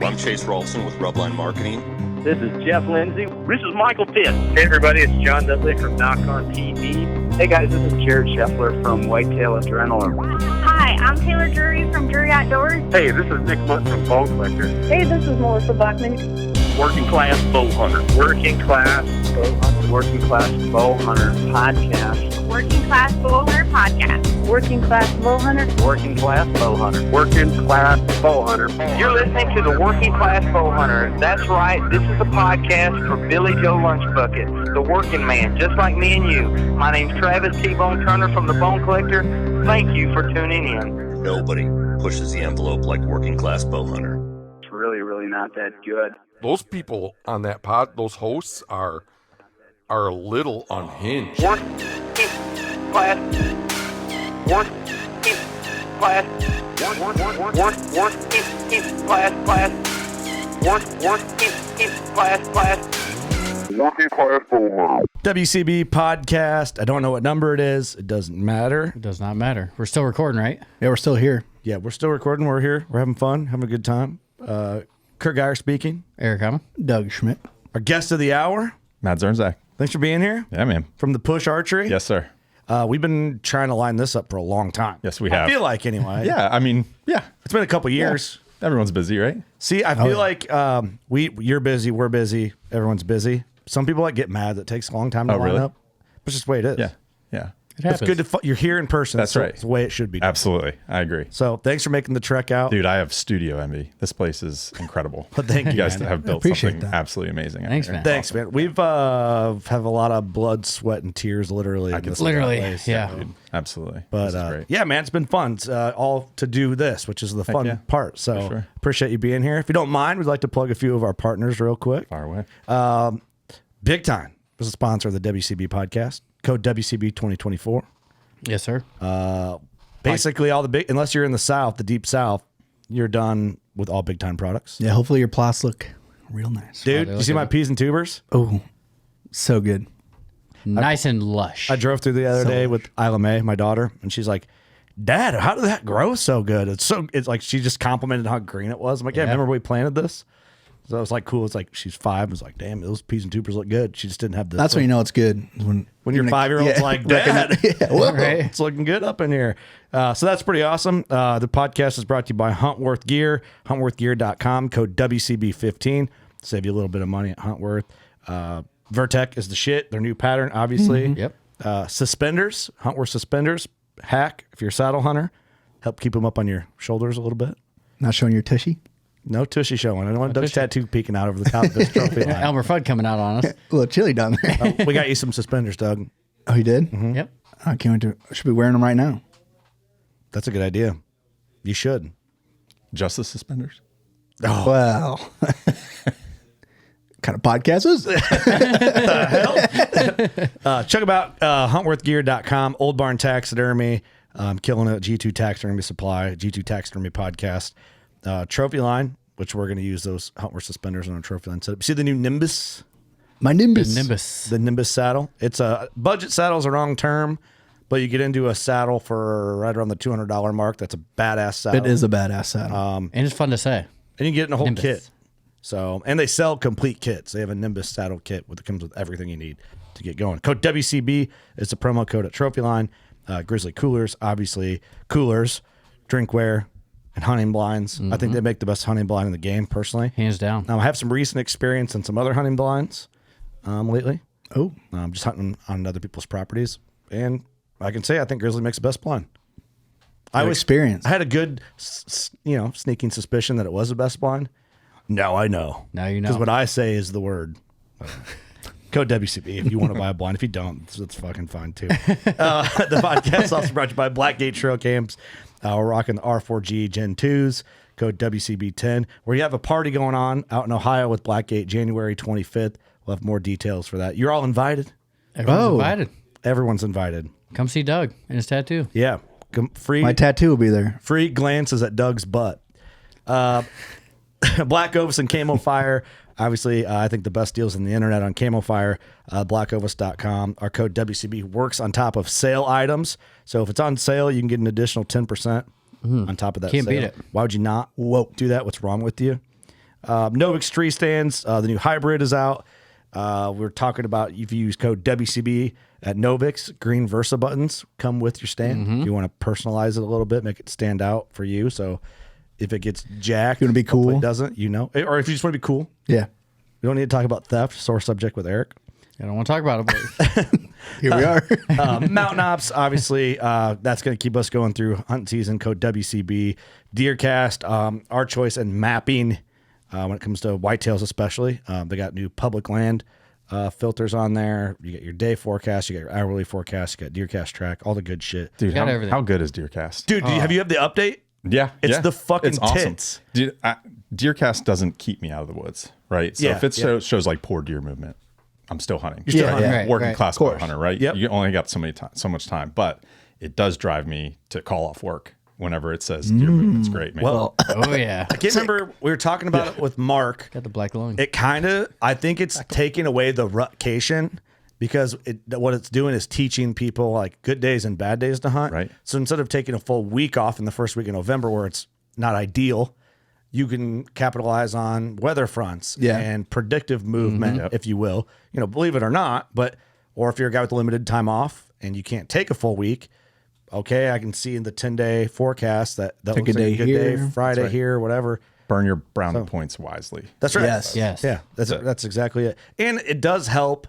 I'm Chase Rolfson with Rubline Marketing. This is Jeff Lindsay. This is Michael Pitt. Hey everybody, it's John Dudley from Knock on TV. Hey guys, this is Jared Scheffler from Whitetail Adrenaline. Hi, I'm Taylor Drury from Drury Outdoors. Hey, this is Nick Mutt from Bow Collector. Hey, this is Melissa Bachman. Working Class Bow Hunter. Working Class Bow Hunter. Working Class Bow Hunter Podcast. Working Class Bow Hunter Podcast. Working Class Bow Hunter. Working Class Bow Hunter. Working Class Bow Hunter. You're listening to the Working Class Bow Hunter. That's right. This is the podcast for Billy Joe Lunchbucket, the working man, just like me and you. My name's Travis T-Bone Turner from the Bone Collector. Thank you for tuning in. Nobody pushes the envelope like Working Class Bow Hunter. It's really not that good. Those people on that pod, those hosts are a little unhinged. Working Class. Working Class. Working Class. WCB podcast. I don't know what number it is. It doesn't matter. It does not matter. We're still recording, right? Yeah, we're still here. Yeah, we're still recording. We're here. We're having fun, having a good time. Kurt Geyer speaking. Eric Hammond. Doug Schmidt. Our guest of the hour, Matt Zernzak. Thanks for being here. Yeah, man. From the Push Archery. Yes, sir. We've been trying to line this up for a long time. Yes, we have. I feel like anyway. Yeah, I mean, yeah. It's been a couple years. Yeah. Everyone's busy, right? See, I feel like you're busy, we're busy, everyone's busy. Some people get mad that it takes a long time to line up. It's just the way it is. Yeah, yeah. It's good to you're here in person. That's right. It's the way it should be done. Absolutely. I agree. So thanks for making the trek out. Dude, I have studio envy. This place is incredible. Thank you, guys man. have built something absolutely amazing. Thanks, man. Thanks, man. We've have a lot of blood, sweat, and tears literally. In this place, yeah. Dude, absolutely. But yeah, man, it's been fun. It's, all to do this, which is the fun part. So appreciate you being here. If you don't mind, we'd like to plug a few of our partners real quick. Far away. Big Time is a sponsor of the WCB podcast. Code WCB 2024. Yes, sir. Basically, all the big, unless you're in the South, the deep South, you're done with all Big Time products. Yeah, hopefully your plots look real nice. Dude, you see my peas and tubers? Oh, so good. Nice and lush. I drove through the other day with Isla Mae, my daughter, and she's like, Dad, how did that grow so good? It's like she just complimented how green it was. I'm like, yeah, remember we planted this? So it was like cool. It's like she's 5. It's like, damn, those peas and tubers look good. She just didn't have the. That's when you know it's good. When your 5-year-old's like, Dad, Right. it's looking good up in here. So that's pretty awesome. The podcast is brought to you by Huntworth Gear, huntworthgear.com, code WCB15. Save you a little bit of money at Huntworth. Vertec is the shit. Their new pattern, obviously. Yep. Suspenders, Huntworth suspenders, hack if you're a saddle hunter. Help keep them up on your shoulders a little bit. Not showing your tushy? No tushy showing. I don't want Doug's tattoo peeking out over the top of his trophy line. Elmer Fudd coming out on us. A little chilly down there. We got you some suspenders, Doug. Oh, you did? Mm-hmm. Yep. I can't wait to. I should be wearing them right now. That's a good idea. You should. Just the suspenders? Oh. Well. Kind of podcast is it? The hell? Check them out, huntworthgear.com, Old Barn Taxidermy. Killing it, G2 Taxidermy Supply, G2 Taxidermy Podcast. Trophy line, which we're going to use those Huntworth suspenders on our trophy line setup. See the new Nimbus? My Nimbus. The Nimbus saddle. It's a budget saddle's a wrong term, but you get into a saddle for right around the $200 mark. That's a badass saddle. It is a badass saddle. And it's fun to say. And you get in a whole Nimbus. kit. So, and they sell complete kits. They have a Nimbus saddle kit that comes with everything you need to get going. Code WCB is the promo code at Trophy Line. Grizzly coolers, obviously coolers, drinkware, and hunting blinds. I think they make the best hunting blind in the game, personally. Hands down. Now, I have some recent experience in some other hunting blinds lately. Oh. Just hunting on other people's properties. And I can say I think Grizzly makes the best blind. I had a good, sneaking suspicion that it was the best blind. Now I know. Now you know. Because what I say is the word. Code WCB if you want to buy a blind. If you don't, it's fucking fine too. The podcast is also brought to you by Blackgate Trail Camps. We're rocking the R4G Gen 2s. Code WCB10. Where you have a party going on out in Ohio with Blackgate January 25th. We'll have more details for that. You're all invited. Everyone's invited. Everyone's invited. Come see Doug and his tattoo. Yeah. Free. My tattoo will be there. Free glances at Doug's butt. Black Ovis and Camo Fire. Obviously, I think the best deals on the internet on Camo Fire, blackovis.com. Our code WCB works on top of sale items. So if it's on sale, you can get an additional 10% on top of that Can't sale. beat it. Why would you not do that? What's wrong with you? Novix tree stands. The new hybrid is out. We're talking about if you use code WCB at Novix, green Versa buttons come with your stand. If you want to personalize it a little bit, make it stand out for you. So if it gets jacked, you want to be cool. It doesn't, or if you just want to be cool. Yeah. We don't need to talk about theft. Sore subject with Eric. I don't want to talk about it, boys. Here we are. Mountain Ops, obviously, that's going to keep us going through hunt season. Code WCB, Deercast, our choice and mapping when it comes to whitetails, especially. They got new public land filters on there. You get your day forecast, you get your hourly forecast, you got Deercast track, all the good shit. Dude, how good is Deercast? Dude, have you had the update? Yeah, it's the fucking awesome. tits. Dude, Deercast doesn't keep me out of the woods, right? So if it shows like poor deer movement, I'm still hunting. You're still hunting. Right, working class bow hunter, right? Yep. You only got so much time, but it does drive me to call off work whenever it says deer movement's great, man. Well, Oh, yeah. I can't remember. We were talking about it with Mark. Got the black lung. It I think it's taking away the rutcation because what it's doing is teaching people like good days and bad days to hunt. Right. So instead of taking a full week off in the first week of November where it's not ideal, you can capitalize on weather fronts and predictive movement, if you will. Believe it or not, or if you're a guy with limited time off and you can't take a full week, okay, I can see in the 10-day forecast that looks like a good day, Friday here, whatever. Burn your brown points wisely. That's right. Yes. Yeah, that's exactly it. And it does help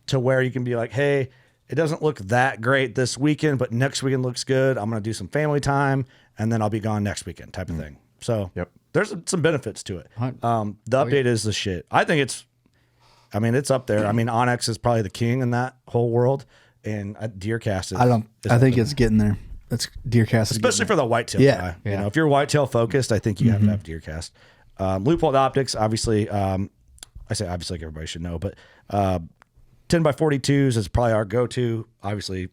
to where you can be like, hey, it doesn't look that great this weekend, but next weekend looks good. I'm going to do some family time, and then I'll be gone next weekend type of thing. So there's some benefits to it. The update is the shit. I think it's up there. Onyx is probably the king in that whole world, and Deercast is. I think it's getting there. That's Deercast, especially for the whitetail guy. If you're whitetail focused, I think you have to have Deercast. Loophole optics, obviously. I say obviously, like everybody should know, but 10x42s is probably our go-to. Obviously,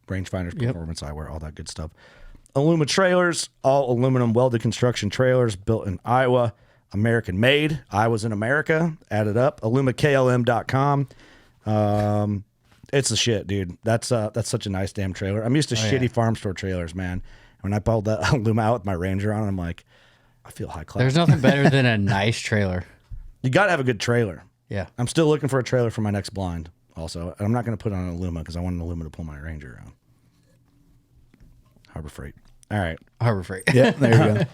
rangefinders, performance eyewear, all that good stuff. Illuma trailers, all aluminum welded construction trailers built in Iowa, American made. Iowa's in America. Add it up. IlumaKLM.com. It's the shit, dude. That's such a nice damn trailer. I'm used to shitty farm store trailers, man. When I pulled that Illuma out with my Ranger on, I'm like, I feel high class. There's nothing better than a nice trailer. You got to have a good trailer. Yeah. I'm still looking for a trailer for my next blind also. And I'm not going to put on an Illuma because I want an Illuma to pull my Ranger around. Harbor Freight. All right. Harbor Freight. Yeah, there you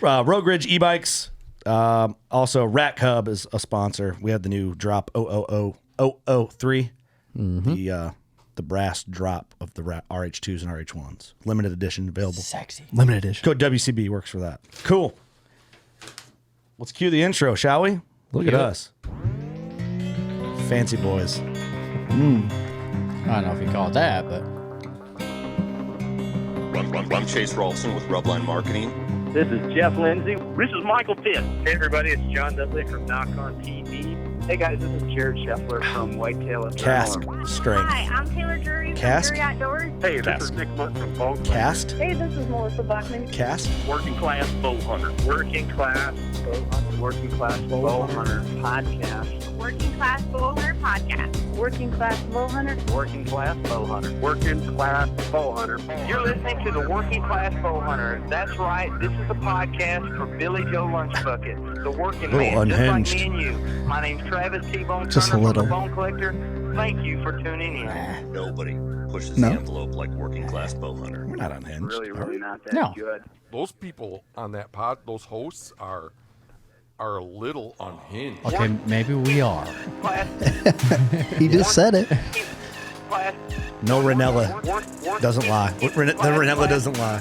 go. Rogue Ridge e-bikes. Also, Rack Hub is a sponsor. We have the new drop 000003. The brass drop of the RH2s and RH1s. Limited edition available. Sexy. Limited edition. Code WCB works for that. Cool. Let's cue the intro, shall we? Look at us. Fancy boys. I don't know if you call it that, but... I'm Chase Rolfson with Rubline Marketing. This is Jeff Lindsay. This is Michael Pitt. Hey everybody, it's John Dudley from Knock on TV. Hey guys, this is Jared Scheffler from Whitetail Cask Strength. Hi, I'm Taylor Drury Cask? from Drury Outdoors. Hey, this is Nick Munt from Bowhunting. Cast? Hey, this is Melissa Buckman. Cast? Working class bow hunter. Working Class Bowhunter. Working Class Bowhunter Podcast. Working Class Bowhunter Podcast. Working Class Bowhunter. Working Class Bowhunter. Working Class Bowhunter. You're listening to the Working Class Bowhunter. That's right. This is the podcast for Billy Joe Lunchbucket, the working man, just like me and you. My name's Travis T-Bone Just a Turner little. from the Bone Collector. Thank you for tuning in. Nobody pushes No. the envelope like working class bow hunter. We're not unhinged. Really not that No. good. Those people on that pod, those hosts are a little unhinged. Okay, maybe we are. He just said it. No, Ranella doesn't lie. The Ranella doesn't lie.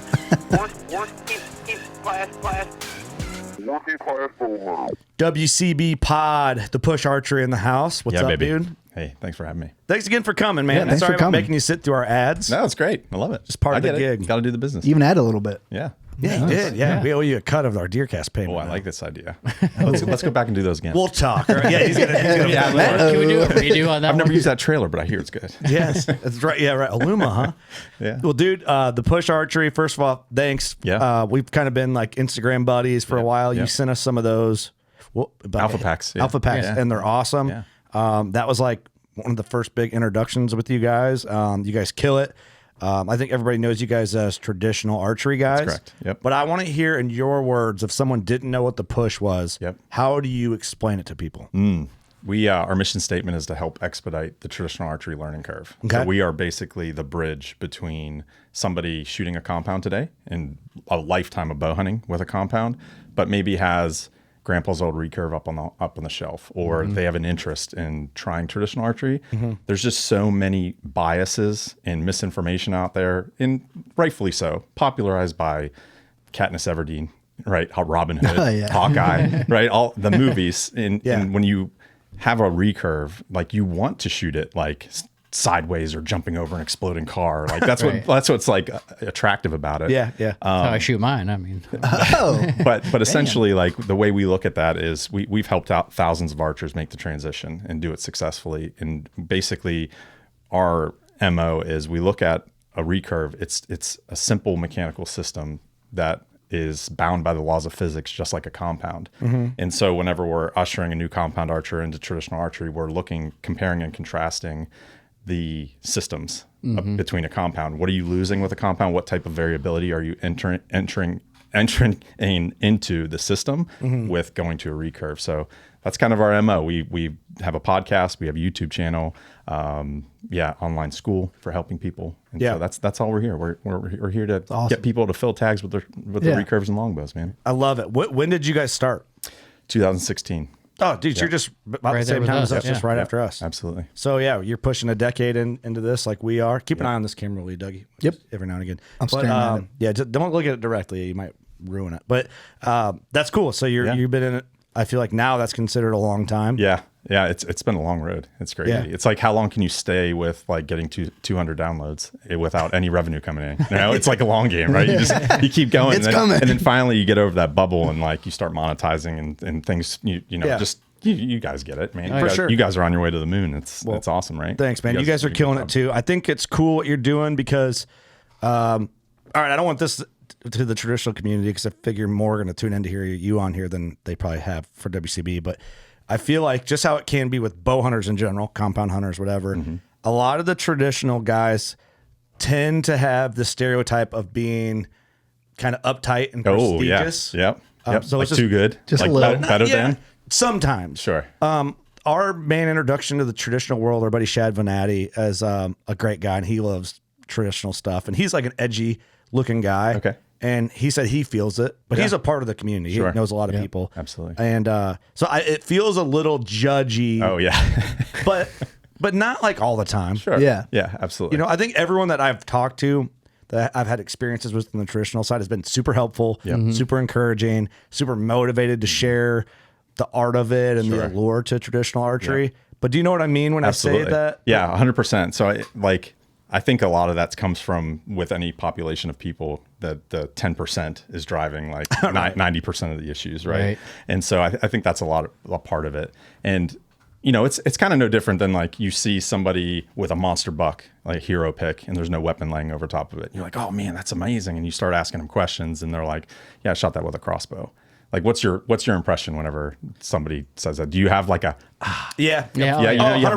WCB Pod, the Push Archery in the house. What's up, baby. dude? Hey, thanks for having me. Thanks again for coming, man. Yeah, thanks Sorry for about coming. making you sit through our ads. No, it's great. I love it. Just part of the gig. Got to do the business. Even add a little bit. Yeah. Yeah, you did. Yeah, we owe you a cut of our Deercast payment. Oh, I now. like this idea. Let's go back and do those again. We'll talk. All right? Yeah, he's gonna Can we do a redo on that I've never one? used that trailer, but I hear it's good. Yes, that's right. Yeah, right. Illuma, huh? Yeah. Well, dude, the Push Archery. First of all, thanks. Yeah. We've kind of been like Instagram buddies for a while. You yeah. sent us some of those Alpha packs. Yeah. Alpha packs, Yeah. and they're awesome. Yeah. That was like one of the first big introductions with you guys. You guys kill it. I think everybody knows you guys as traditional archery guys. That's correct. Yep. But I want to hear in your words, if someone didn't know what the push was, how do you explain it to people? We our mission statement is to help expedite the traditional archery learning curve. Okay. So we are basically the bridge between somebody shooting a compound today and a lifetime of bow hunting with a compound, but maybe has grandpa's old recurve up on the shelf, or they have an interest in trying traditional archery. There's just so many biases and misinformation out there, and rightfully so, popularized by Katniss Everdeen, right? Robin Hood, Hawkeye, right? All the movies. And when you have a recurve, like you want to shoot it like sideways or jumping over an exploding car. Like that's that's what's like attractive about it. Yeah. That's how I shoot mine. I mean, but essentially, like the way we look at that is we've helped out thousands of archers make the transition and do it successfully. And basically, our MO is we look at a recurve. It's a simple mechanical system that is bound by the laws of physics, just like a compound. And so whenever we're ushering a new compound archer into traditional archery, we're comparing and contrasting the systems between a compound. What are you losing with a compound? What type of variability are you entering into the system with going to a recurve? So that's kind of our MO. We have a podcast, we have a YouTube channel, online school for helping people. And so that's all we're here. We're here to get people to fill tags with their recurves and longbows, man. I love it. When did you guys start? 2016. Oh, dude, you're just about the same time as us, just right after us. Absolutely. So you're pushing a decade into this like we are. Keep an eye on this camera, will you, Dougie? Yep. Every now and again. I'm staring at it. Yeah, just don't look at it directly. You might ruin it. But that's cool. So you've been in it. I feel like now that's considered a long time. Yeah. It's been a long road. It's crazy. Yeah. It's like, how long can you stay with like getting to 200 downloads without any revenue coming in? You know, it's like a long game, right? You keep going, and then finally you get over that bubble, and like you start monetizing and things. You guys get it, man. You guys are on your way to the moon. It's awesome, right? Thanks, man. You guys are killing it too. I think it's cool what you're doing because, all right, I don't want this to the traditional community because I figure more are going to tune in to hear you on here than they probably have for WCB, but I feel like just how it can be with bow hunters in general, compound hunters, whatever. A lot of the traditional guys tend to have the stereotype of being kind of uptight and prestigious. Yep. So like it's too good. Just like a little. better than. Sometimes. Sure. Our main introduction to the traditional world, our buddy Shad Venatti, is a great guy, and he loves traditional stuff. And he's like an edgy looking guy. Okay. And he said he feels it, but he's a part of the community. He knows a lot of people. Absolutely. And it feels a little judgy. Oh, yeah. but not like all the time. Sure. Yeah. Yeah, absolutely. You know, I think everyone that I've talked to that I've had experiences with on the traditional side has been super helpful, super encouraging, super motivated to share the art of it and the allure to traditional archery. Yeah. But do you know what I mean when I say that? Yeah, 100%. So I think a lot of that comes from with any population of people that the 10% is driving like 90% of the issues, right? And so I think that's a part of it. And you know, it's kind of no different than like you see somebody with a monster buck, like a hero pick, and there's no weapon laying over top of it. You're like, oh man, that's amazing. And you start asking them questions, and they're like, yeah, I shot that with a crossbow. Like, what's your impression whenever somebody says that? Do you have like a yeah, you have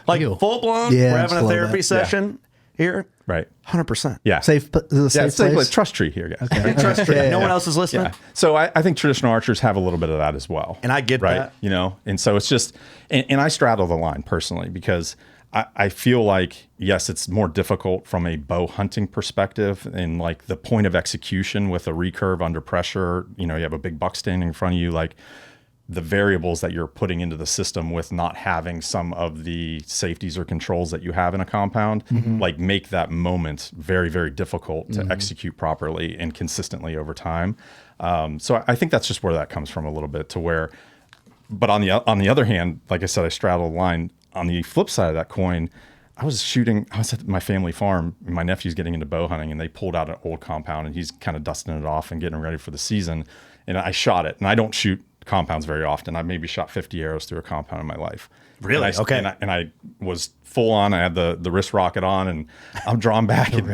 like full blown? We're having a therapy session here, right? 100%. Yeah, safe place. Trust tree here, guys. Okay. Trust tree. No one else is listening. Yeah. So I think traditional archers have a little bit of that as well, and I get that. You know, and so it's just, and I straddle the line personally because I feel like, yes, it's more difficult from a bow hunting perspective and like the point of execution with a recurve under pressure. You know, you have a big buck standing in front of you, like the variables that you're putting into the system with not having some of the safeties or controls that you have in a compound, like make that moment very, very difficult to execute properly and consistently over time. So I think that's just where that comes from a little bit to where, but on the other hand, like I said, I straddle the line. On the flip side of that coin, I was at my family farm, and my nephew's getting into bow hunting, and they pulled out an old compound, and he's kind of dusting it off and getting ready for the season. And I shot it, and I don't shoot compounds very often. I maybe shot 50 arrows through a compound in my life. Really? And I, Okay. And I was full on. I had the wrist rocket on, and I'm drawn back. And,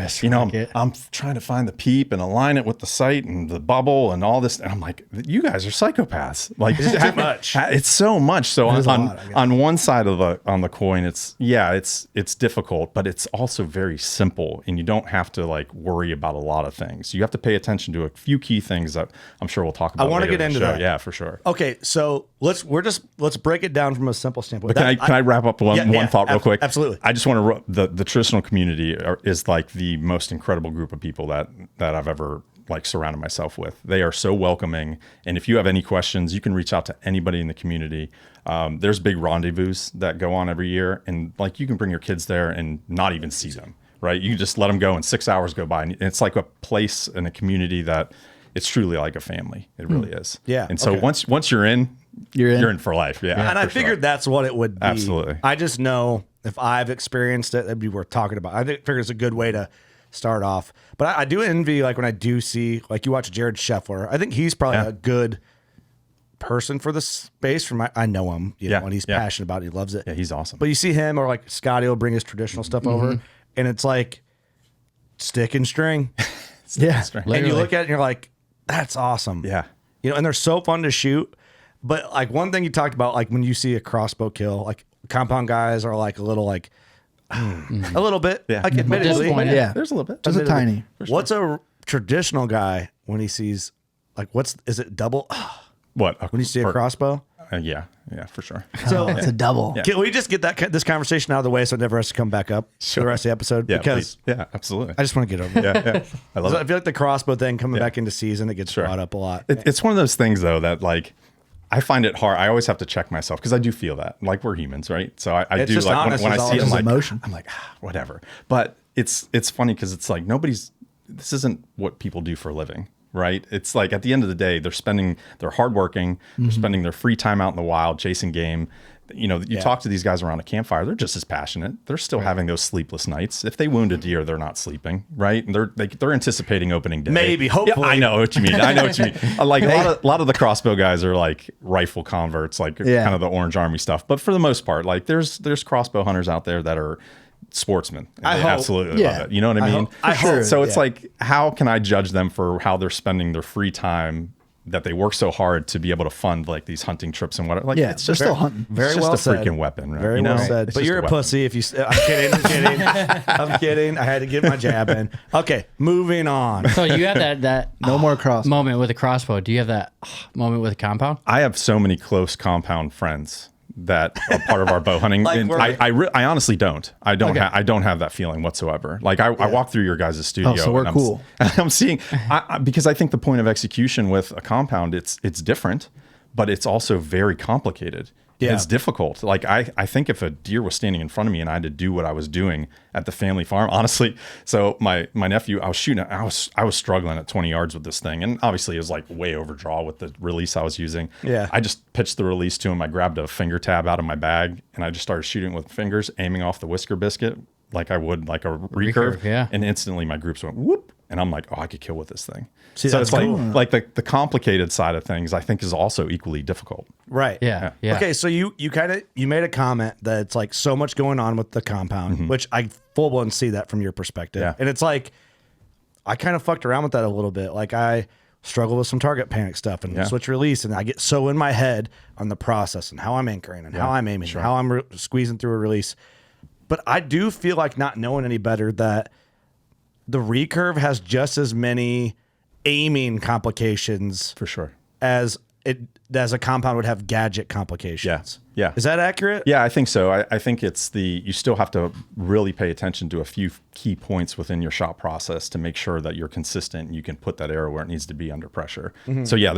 I'm trying to find the peep and align it with the sight and the bubble and all this. And I'm like, you guys are psychopaths. Like, It's too much. It's so much. So on one side of the coin, it's difficult, but it's also very simple, and you don't have to like worry about a lot of things. You have to pay attention to a few key things that I'm sure we'll talk about. I want to later get in the into show. that. Yeah, for sure. Okay, so let's break it down from a simple standpoint. But can I wrap up one thought real quick? Absolutely. I just want to the traditional community is like the most incredible group of people that I've ever like surrounded myself with. They are so welcoming, and if you have any questions, you can reach out to anybody in the community. There's big rendezvous that go on every year, and like you can bring your kids there and not even see them. Right? You just let them go, and 6 hours go by, and it's like a place and a community that it's truly like a family. It really is. Yeah. And so once you're in, you're in for life. Yeah. And I figured that's what it would be. Absolutely. I just know if I've experienced it, it'd be worth talking about. I figure it's a good way to start off. But I do envy, like, when I do see, like, you watch Jared Scheffler. I think he's probably a good person for the space. I know him, you know, and he's passionate about it. He loves it. Yeah, he's awesome. But you see him, or like Scotty will bring his traditional stuff over, and it's like stick and string. And you look at it and you're like, that's awesome. Yeah. You know, and they're so fun to shoot. But like one thing you talked about, like when you see a crossbow kill, like compound guys are like a little like a little bit. Yeah. Like admittedly. Yeah. There's a little bit. Just a tiny. What's a traditional guy when he sees like is it double? What? When you see a crossbow? Yeah, for sure. So It's a double. Yeah. Can we just get this conversation out of the way so it never has to come back up for the rest of the episode? Yeah, because please. Yeah, absolutely. I just want to get over it. Yeah. I love So it. I feel like the crossbow thing coming back into season, it gets brought up a lot. It's one of those things though that like I find it hard. I always have to check myself because I do feel that. Like we're humans, right? So I It's do just like honest when I as see it, I'm always. like, Emotion. I'm like, whatever. But it's funny because it's like this isn't what people do for a living. Right. It's like at the end of the day, they're hardworking, they're spending their free time out in the wild, chasing game. You know, you talk to these guys around a campfire, they're just as passionate. They're still having those sleepless nights. If they wound a deer, they're not sleeping. Right. And they're anticipating opening day. Maybe, hopefully. Yeah, I know what you mean. I know what you mean. Like a lot of the crossbow guys are like rifle converts, like kind of the Orange Army stuff. But for the most part, like there's crossbow hunters out there that are sportsmen. I They hope. absolutely love it. You know what I mean? I hope. So it's like, how can I judge them for how they're spending their free time that they work so hard to be able to fund like these hunting trips and whatever? Like, Yeah, it's they're just still hunting. Very it's just well a said. freaking weapon, right? Very You know? well said. It's But just you're a weapon. pussy if you. I'm kidding. I'm kidding. I'm kidding. I had to get my jab in. Okay, moving on. So you have that No more cross. moment with a crossbow. Do you have that moment with a compound? I have so many close compound friends that are part of our bow hunting. Like And we're- I honestly don't. I don't Okay. I don't have that feeling whatsoever. Like I walk through your guys' studio. Oh, so we're and cool. I'm seeing because I think the point of execution with a compound, it's different, but it's also very complicated. Yeah. It's difficult. Like I think if a deer was standing in front of me and I had to do what I was doing at the family farm, honestly. So my nephew, I was shooting. I was struggling at 20 yards with this thing, and obviously it was like way overdraw with the release I was using. Yeah. I just pitched the release to him. I grabbed a finger tab out of my bag and I just started shooting with fingers, aiming off the whisker biscuit like I would like a recurve. Yeah. And instantly my groups went whoop, and I'm like, oh, I could kill with this thing. See, so that's it's cool. like the complicated side of things, I think, is also equally difficult. Right. Yeah. Okay, so you made a comment that it's like so much going on with the compound, which I full blown see that from your perspective. Yeah. And it's like I kind of fucked around with that a little bit. Like I struggle with some target panic stuff and switch release, and I get so in my head on the process and how I'm anchoring and how I'm aiming, and how I'm squeezing through a release. But I do feel like not knowing any better that the recurve has just as many aiming complications For sure. as a compound would have gadget complications. Yeah. Is that accurate? Yeah, I think so. I think it's you still have to really pay attention to a few key points within your shot process to make sure that you're consistent and you can put that arrow where it needs to be under pressure. So yeah,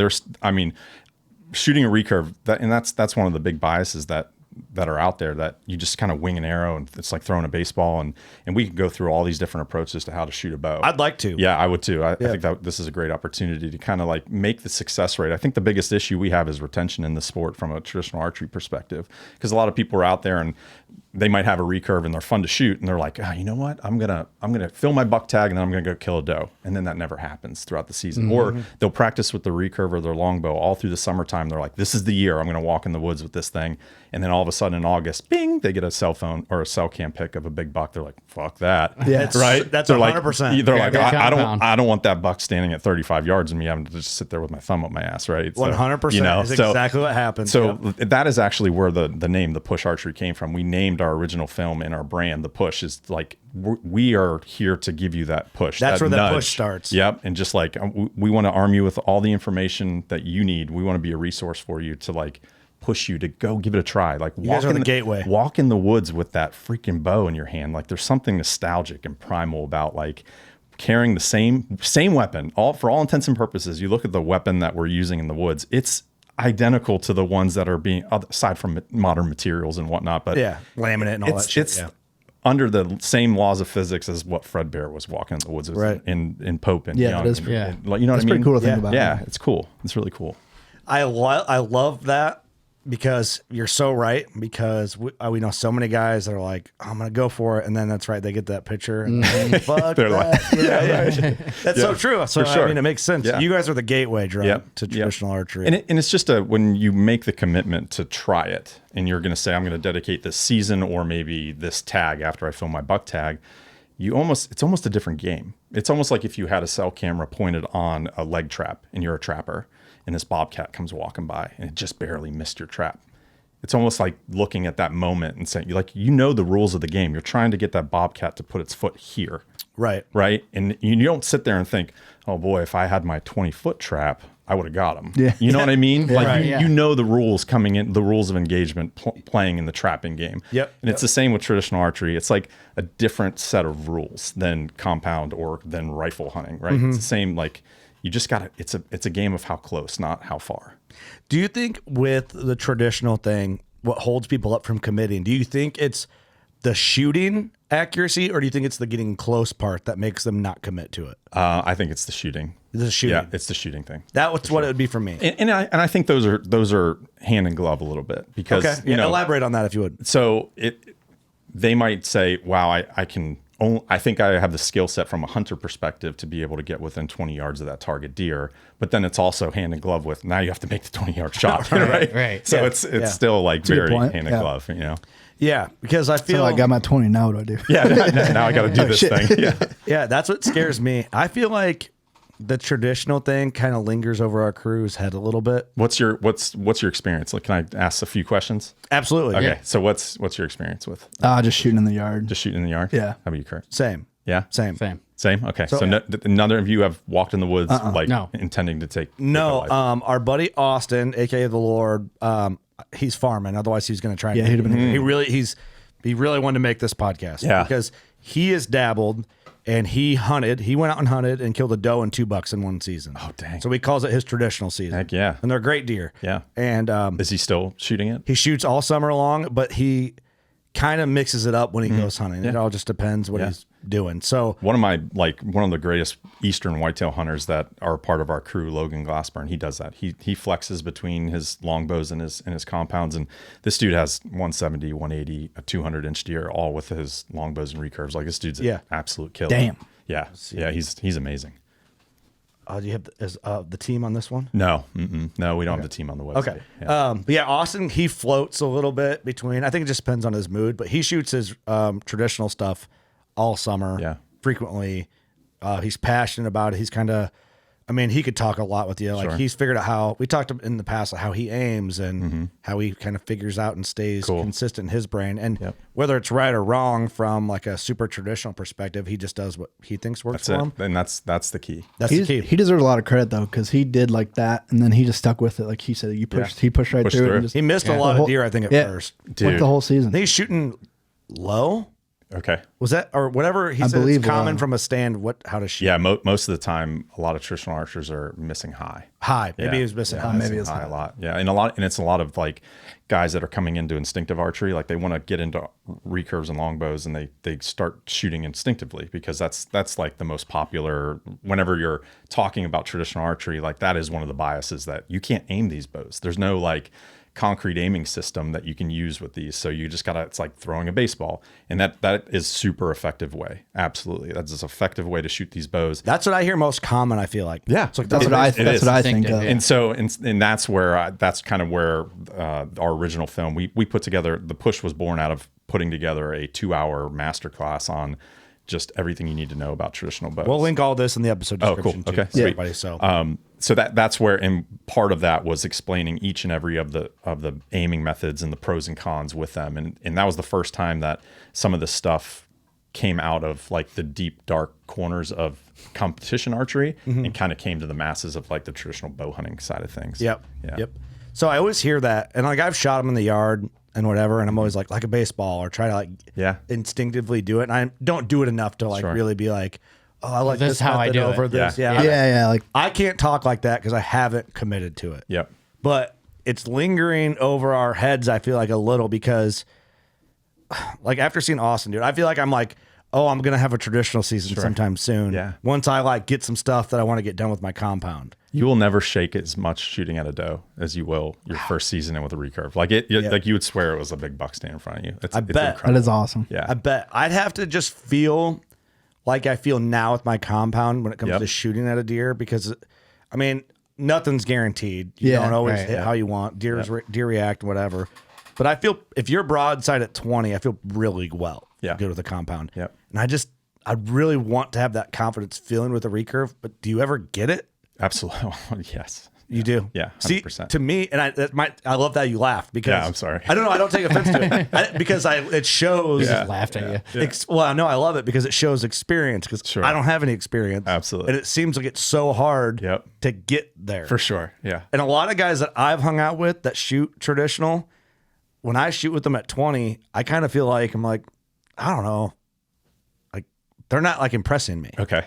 shooting a recurve, that's one of the big biases that are out there, that you just kind of wing an arrow and it's like throwing a baseball, and we can go through all these different approaches to how to shoot a bow. I'd like to. Yeah, I would too. I think that this is a great opportunity to kind of like make the success rate. I think the biggest issue we have is retention in the sport from a traditional archery perspective, because a lot of people are out there and they might have a recurve and they're fun to shoot, and they're like, oh, you know what? I'm gonna fill my buck tag and then I'm gonna go kill a doe, and then that never happens throughout the season. Or they'll practice with the recurve or their longbow all through the summertime. They're like, this is the year I'm gonna walk in the woods with this thing, and then all of of a sudden in August, bing, they get a cell phone or a cell cam pic of a big buck. They're like, fuck that. Yeah, right. That's They're 100%. They're like, I compound. don't want that buck standing at 35 yards and me having to just sit there with my thumb up my ass. Right. 100% is exactly what happens. So that is actually where the name, the Push Archery, came from. We named our original film and our brand, the Push, is like, we are here to give you that push. That's that where nudge. the push starts. Yep. And just like, we want to arm you with all the information that you need. We want to be a resource for you to like push you to go give it a try. Like you guys are the gateway. Walk in the woods with that freaking bow in your hand. Like there's something nostalgic and primal about like carrying the same weapon, for all intents and purposes. You look at the weapon that we're using in the woods, it's identical to the ones that are being, aside from modern materials and whatnot, but laminate and all that shit. It's under the same laws of physics as what Fred Bear was walking in the woods with in Pope and Young. It is. You know That's what I mean? pretty cool to think about. Yeah, it's cool. It's really cool. I love that because you're so right. Because we know so many guys that are like, I'm gonna go for it, and then that's right, they get that picture, and fuck They're that. like, That's so true. So For sure. I mean, it makes sense. Yeah. You guys are the gateway drug Yep. to traditional archery, and it's just when you make the commitment to try it, and you're going to say, I'm going to dedicate this season or maybe this tag after I film my buck tag. It's almost a different game. It's almost like if you had a cell camera pointed on a leg trap and you're a trapper and this bobcat comes walking by and it just barely missed your trap. It's almost like looking at that moment and saying, like, you know the rules of the game. You're trying to get that bobcat to put its foot here. right? And you don't sit there and think, oh boy, if I had my 20-foot trap, I would have got him. Yeah. You know what I mean? Like Right, you know the rules coming in, the rules of engagement playing in the trapping game. Yep. And it's the same with traditional archery. It's like a different set of rules than compound or than rifle hunting, right? It's the same, like you just got to, it's a game of how close, not how far. Do you think with the traditional thing, what holds people up from committing? Do you think it's the shooting accuracy, or do you think it's the getting close part that makes them not commit to it? I think it's the shooting. The shooting. Yeah, it's the shooting thing. That's what it would be for me. And I think those are hand in glove a little bit because Okay. Elaborate on that if you would. So they might say, wow, I think I have the skill set from a hunter perspective to be able to get within 20 yards of that target deer. But then it's also hand in glove with, now you have to make the 20-yard shot, right? Right. So it's still like very point. hand in glove, you know? Yeah, because I feel So I got my 20. Now what do I do? Yeah, now I got to do this shit. thing. Yeah. Yeah, that's what scares me. I feel like the traditional thing kind of lingers over our crew's head a little bit. What's your experience? Like, can I ask a few questions? Absolutely. Okay. Yeah. So what's your experience with Just shooting in the yard. just shooting in the yard? Yeah. How about you, Kurt? Same. Yeah. Same. Same. Okay. So, yeah. none of you have walked in the woods No. intending to take No, take a life? our buddy Austin, aka the Lord, he's farming. Otherwise, he's going to try. Yeah, he'd have been- He really wanted to make this podcast. Yeah. because he has dabbled and he hunted. He went out and hunted and killed a doe and 2 bucks in one season. Oh, dang. So he calls it his traditional season. Heck yeah. and they're great deer. Yeah. and Is he still shooting it? he shoots all summer long, but he kind of mixes it up when he goes hunting. It all just depends what he's doing. So One of the greatest Eastern whitetail hunters that are part of our crew, Logan Glassburn, he does that. He flexes between his longbows and his compounds. And this dude has 170, 180, a 200-inch deer, all with his longbows and recurves. Like, this dude's an absolute killer. Damn. Yeah. Yeah. He's amazing. do you have the team on this one? No, no, we don't have the team on the website. Okay. Yeah. But yeah, Austin, he floats a little bit between, I think it just depends on his mood, but he shoots his traditional stuff all summer. Yeah. Frequently. He's passionate about it. He's kind of, he could talk a lot with you. Like, he's figured out how, we talked in the past, how he aims and how he kind of figures out and stays consistent in his brain. And whether it's right or wrong from like a super traditional perspective, he just does what he thinks works That's for it. him. And that's the key. That's the key. He deserves a lot of credit though, because he did like that, and then he just stuck with it. Like he said, he pushed right Pushed through it. through. And just, He missed a lot of deer, I think, at first. Dude. Like the whole season. I think he's shooting low. Okay. Was that, or whatever he I said, believe, it's common from a stand, how to shoot? Yeah. Most of the time, a lot of traditional archers are missing high. High. Maybe he was missing high. maybe it's high high. a lot. Yeah. And it's a lot of like guys that are coming into instinctive archery. Like, they want to get into recurves and longbows, and they start shooting instinctively, because that's like the most popular, whenever you're talking about traditional archery, like that is one of the biases, that you can't aim these bows. There's no like concrete aiming system that you can use with these. So you just gotta, it's like throwing a baseball, and that is super effective way. Absolutely, that's an effective way to shoot these bows. That's what I hear most common. I feel like. Yeah, it's like that's what I think of. And so, and that's where that's kind of where our original film we put together. The push was born out of putting together a 2-hour masterclass on just everything you need to know about traditional bows. We'll link all this in the episode description. Oh, cool. Okay, too, everybody. So, so that's where, and part of that was explaining each and every of the aiming methods and the pros and cons with them, and that was the first time that some of the stuff came out of like the deep dark corners of competition archery and kind of came to the masses of like the traditional bow hunting side of things. Yep. So I always hear that, and like I've shot them in the yard and whatever, and I'm always like a baseball, or try to like instinctively do it, and I don't do it enough to like really be like, oh, I like this how I do over this. Yeah. Like I can't talk like that because I haven't committed to it. Yep. But it's lingering over our heads, I feel like, a little, because like after seeing Austin, dude, I feel like I'm like, oh, I'm gonna have a traditional season sometime soon. Yeah. Once I like get some stuff that I want to get done with my compound. You will never shake as much shooting at a doe as you will your first season in with a recurve. Like like you would swear it was a big buck stand in front of you. I bet that is awesome. Yeah, I bet I'd have to just feel like I feel now with my compound when it comes to shooting at a deer, because I mean nothing's guaranteed. You don't always hit how you want. Deer react, whatever. But I feel if you're broadside at 20, I feel really good with the compound. Yep. And I really want to have that confidence feeling with a recurve. But do you ever get it? Absolutely. Yes. You do? Yeah. 100%. See, to me, and I love that you laughed, because I'm sorry. I don't know. I don't take offense to it because it shows. He just laughed at you. Well, no, I love it because it shows experience, because I don't have any experience. Absolutely. And it seems like it's so hard to get there. For sure. Yeah. And a lot of guys that I've hung out with that shoot traditional, when I shoot with them at 20, I kind of feel like I'm like, I don't know, like they're not like impressing me. Okay.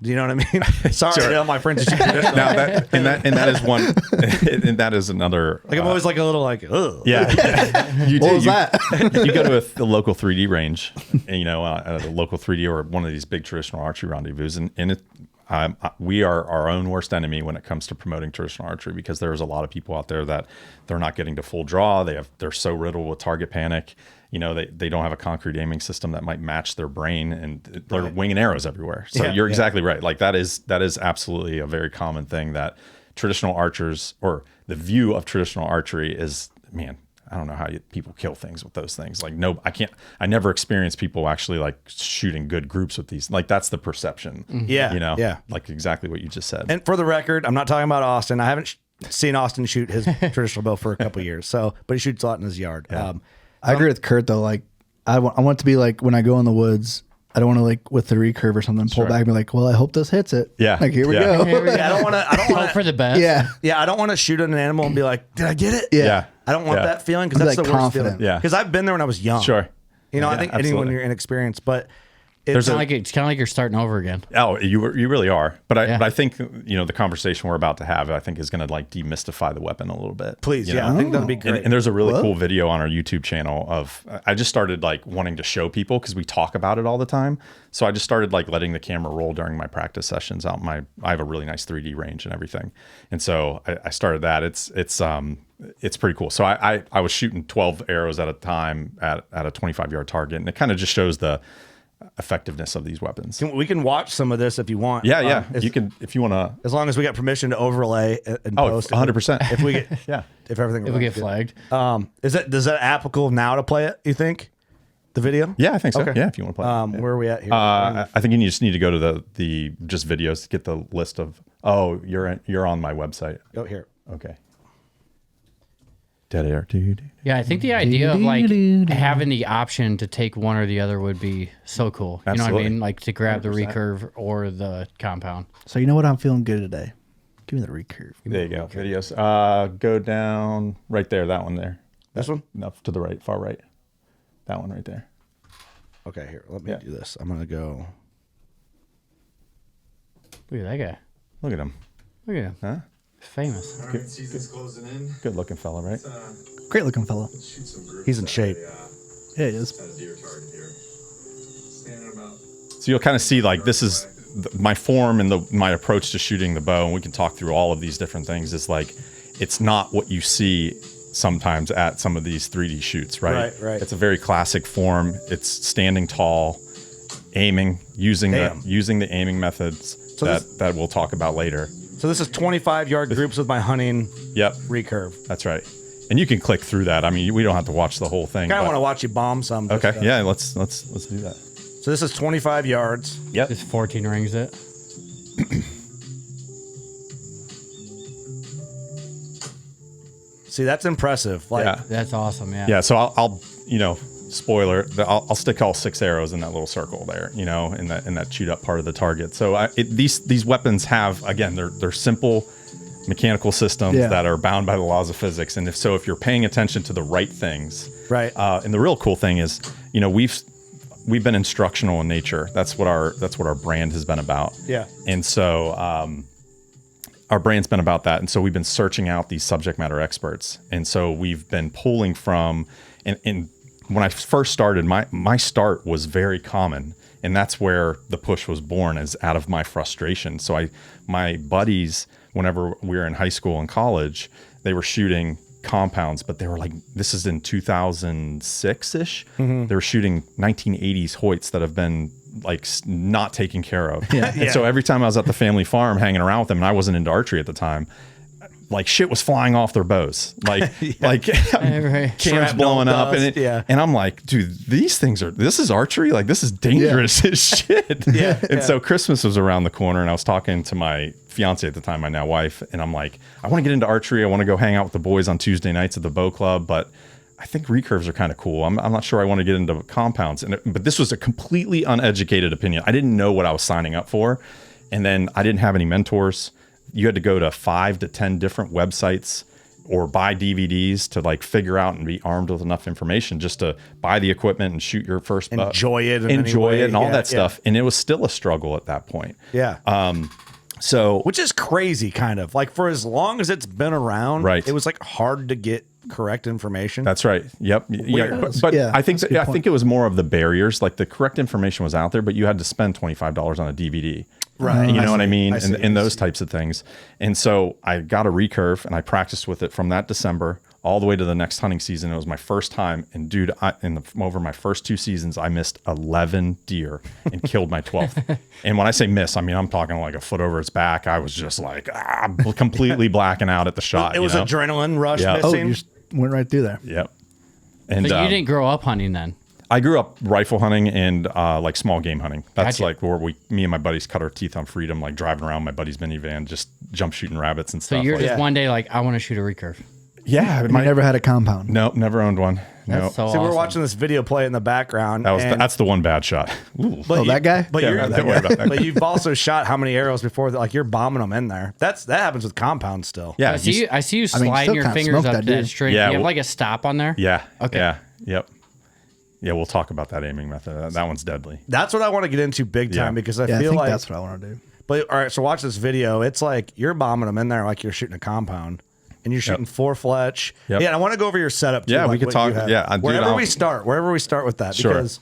Do you know what I mean? Sorry, all my friends shoot traditional. Now that is one, and that is another. Like I'm always like a little like, ugh. Yeah. What was that? You go to the local 3D range, and at a local 3D or one of these big traditional archery rendezvous, and we are our own worst enemy when it comes to promoting traditional archery, because there's a lot of people out there that they're not getting to full draw. They're so riddled with target panic. They don't have a concrete aiming system that might match their brain, and they're winging arrows everywhere. So you're exactly right. Like that is absolutely a very common thing that traditional archers, or the view of traditional archery is, man, I don't know how people kill things with those things. Like, no, I never experienced people actually like shooting good groups with these. Like that's the perception. Yeah. Like exactly what you just said. And for the record, I'm not talking about Austin. I haven't seen Austin shoot his traditional bow for a couple of years. But he shoots a lot in his yard. Yeah. I agree with Kurt though. Like I want it to be like when I go in the woods, I don't want to like with the recurve or something pull back and be like, well, I hope this hits it. Yeah. Like here we go. I don't want to Hope for the best. Yeah. I don't want to shoot at an animal and be like, did I get it? Yeah. I don't want that feeling, because that's like the worst confident. feeling. Yeah. Because I've been there when I was young. Sure. I think anyone you're inexperienced, but It's kind of like you're starting over again. Oh, you really are. But I think the conversation we're about to have, I think, is going to like demystify the weapon a little bit. Please, I think that'd be great. And there's a really cool video on our YouTube channel of, I just started like wanting to show people, because we talk about it all the time. So I just started like letting the camera roll during my practice sessions out. I have a really nice 3D range and everything, and so I started that. It's pretty cool. So I was shooting 12 arrows at a time at a 25-yard target, and it kind of just shows the effectiveness of these weapons. We can watch some of this if you want. Yeah. You can, if you want to, as long as we got permission to overlay and post. 100%. If we get, if everything, If we get flagged. does that applicable now to play it? You think the video? Yeah, I think so. Okay. Yeah, if you want to play. Where are we at here? I think you just need to go to the just videos to get the list of. Oh, you're on my website. Oh, here. Okay. Dead air, dude. Yeah, I think the idea of like having the option to take one or the other would be so cool. You know what I mean? Like to grab 100%. The recurve or the compound. So you know what? I'm feeling good today. Give me the recurve. There you go. Videos. Go down right there. That one there. This one? No, to the right, far right. That one right there. Okay, here. Let me do this. I'm gonna go. Look at that guy. Look at him. Look at him. Huh? Famous. Season's closing in. Good looking fella, right? Great looking fella. He's in shape. Yeah, he is. So you'll kind of see like this is my form and my approach to shooting the bow, and we can talk through all of these different things. Is like it's not what you see sometimes at some of these 3D shoots, right? Right. It's a very classic form. It's standing tall, aiming, using the aiming methods that we'll talk about later. So this is 25-yard groups with my hunting recurve. That's right. And you can click through that. I mean, we don't have to watch the whole thing. I kind of want to watch you bomb some. Okay. Yeah, let's do that. So this is 25 yards. Yep. It's 14 rings it. See, that's impressive. Like that's awesome. Yeah. Yeah. So I'll spoiler, I'll stick all 6 arrows in that little circle there, in that chewed up part of the target. So these weapons have, again, they're simple mechanical systems that are bound by the laws of physics. And if you're paying attention to the right things, right. And the real cool thing is, we've been instructional in nature. That's what our brand has been about. Yeah. And so, our brand's been about that. And so we've been searching out these subject matter experts. And so we've been pulling from, and when I first started, my start was very common. And that's where the push was born, is out of my frustration. So my buddies, whenever we were in high school and college, they were shooting compounds, but they were like, this is in 2006-ish. Mm-hmm. They were shooting 1980s Hoyts that have been like not taken care of. Yeah. And so every time I was at the family farm hanging around with them, and I wasn't into archery at the time, like shit was flying off their bows, like cans blowing up, and I'm like, dude, this is archery, like this is dangerous as shit. And so Christmas was around the corner, and I was talking to my fiance at the time, my now wife, and I'm like, I want to get into archery. I want to go hang out with the boys on Tuesday nights at the bow club, but I think recurves are kind of cool. I'm not sure I want to get into compounds. But this was a completely uneducated opinion. I didn't know what I was signing up for. And then I didn't have any mentors. You had to go to 5 to 10 different websites or buy DVDs to like figure out and be armed with enough information just to buy the equipment and shoot your first buck. Enjoy it and all that stuff. And it was still a struggle at that point. Yeah. So, which is crazy, kind of like, for as long as it's been around, right, it was like hard to get correct information. That's right. Yep. Yeah. But I think it was more of the barriers. Like the correct information was out there, but you had to spend $25 on a DVD. Right. You know what I mean? And those types of things. And so I got a recurve and I practiced with it from that December all the way to the next hunting season. It was my first time. And dude, over my first 2 seasons, I missed 11 deer and killed my 12th. And when I say miss, I mean, I'm talking like a foot over its back. I was just like, completely blacking out at the shot. It was adrenaline rush missing. Oh, you just went right through there. Yep. And so you didn't grow up hunting then? I grew up rifle hunting and like small game hunting. That's like where me and my buddies cut our teeth on freedom, like driving around my buddy's minivan, just jump shooting rabbits and stuff. So you're just one day like, I want to shoot a recurve. Yeah. I never had a compound. No, never owned one. No. So we're watching this video play in the background. That's the one bad shot. That guy? But, but you've also shot how many arrows before that? Like you're bombing them in there. That happens with compounds still. Yeah. I see you sliding your fingers up that string. Yeah, you have like a stop on there? Yeah. Okay. Yeah. Yep. Yeah, we'll talk about that aiming method. That one's deadly. That's what I want to get into big time because I feel like that's what I want to do. But all right, so watch this video. It's like you're bombing them in there like you're shooting a compound. And you're shooting 4 fletch. Yep. Yeah, and I want to go over your setup too. Yeah, we could talk. Yeah, wherever we start with that. Sure. Because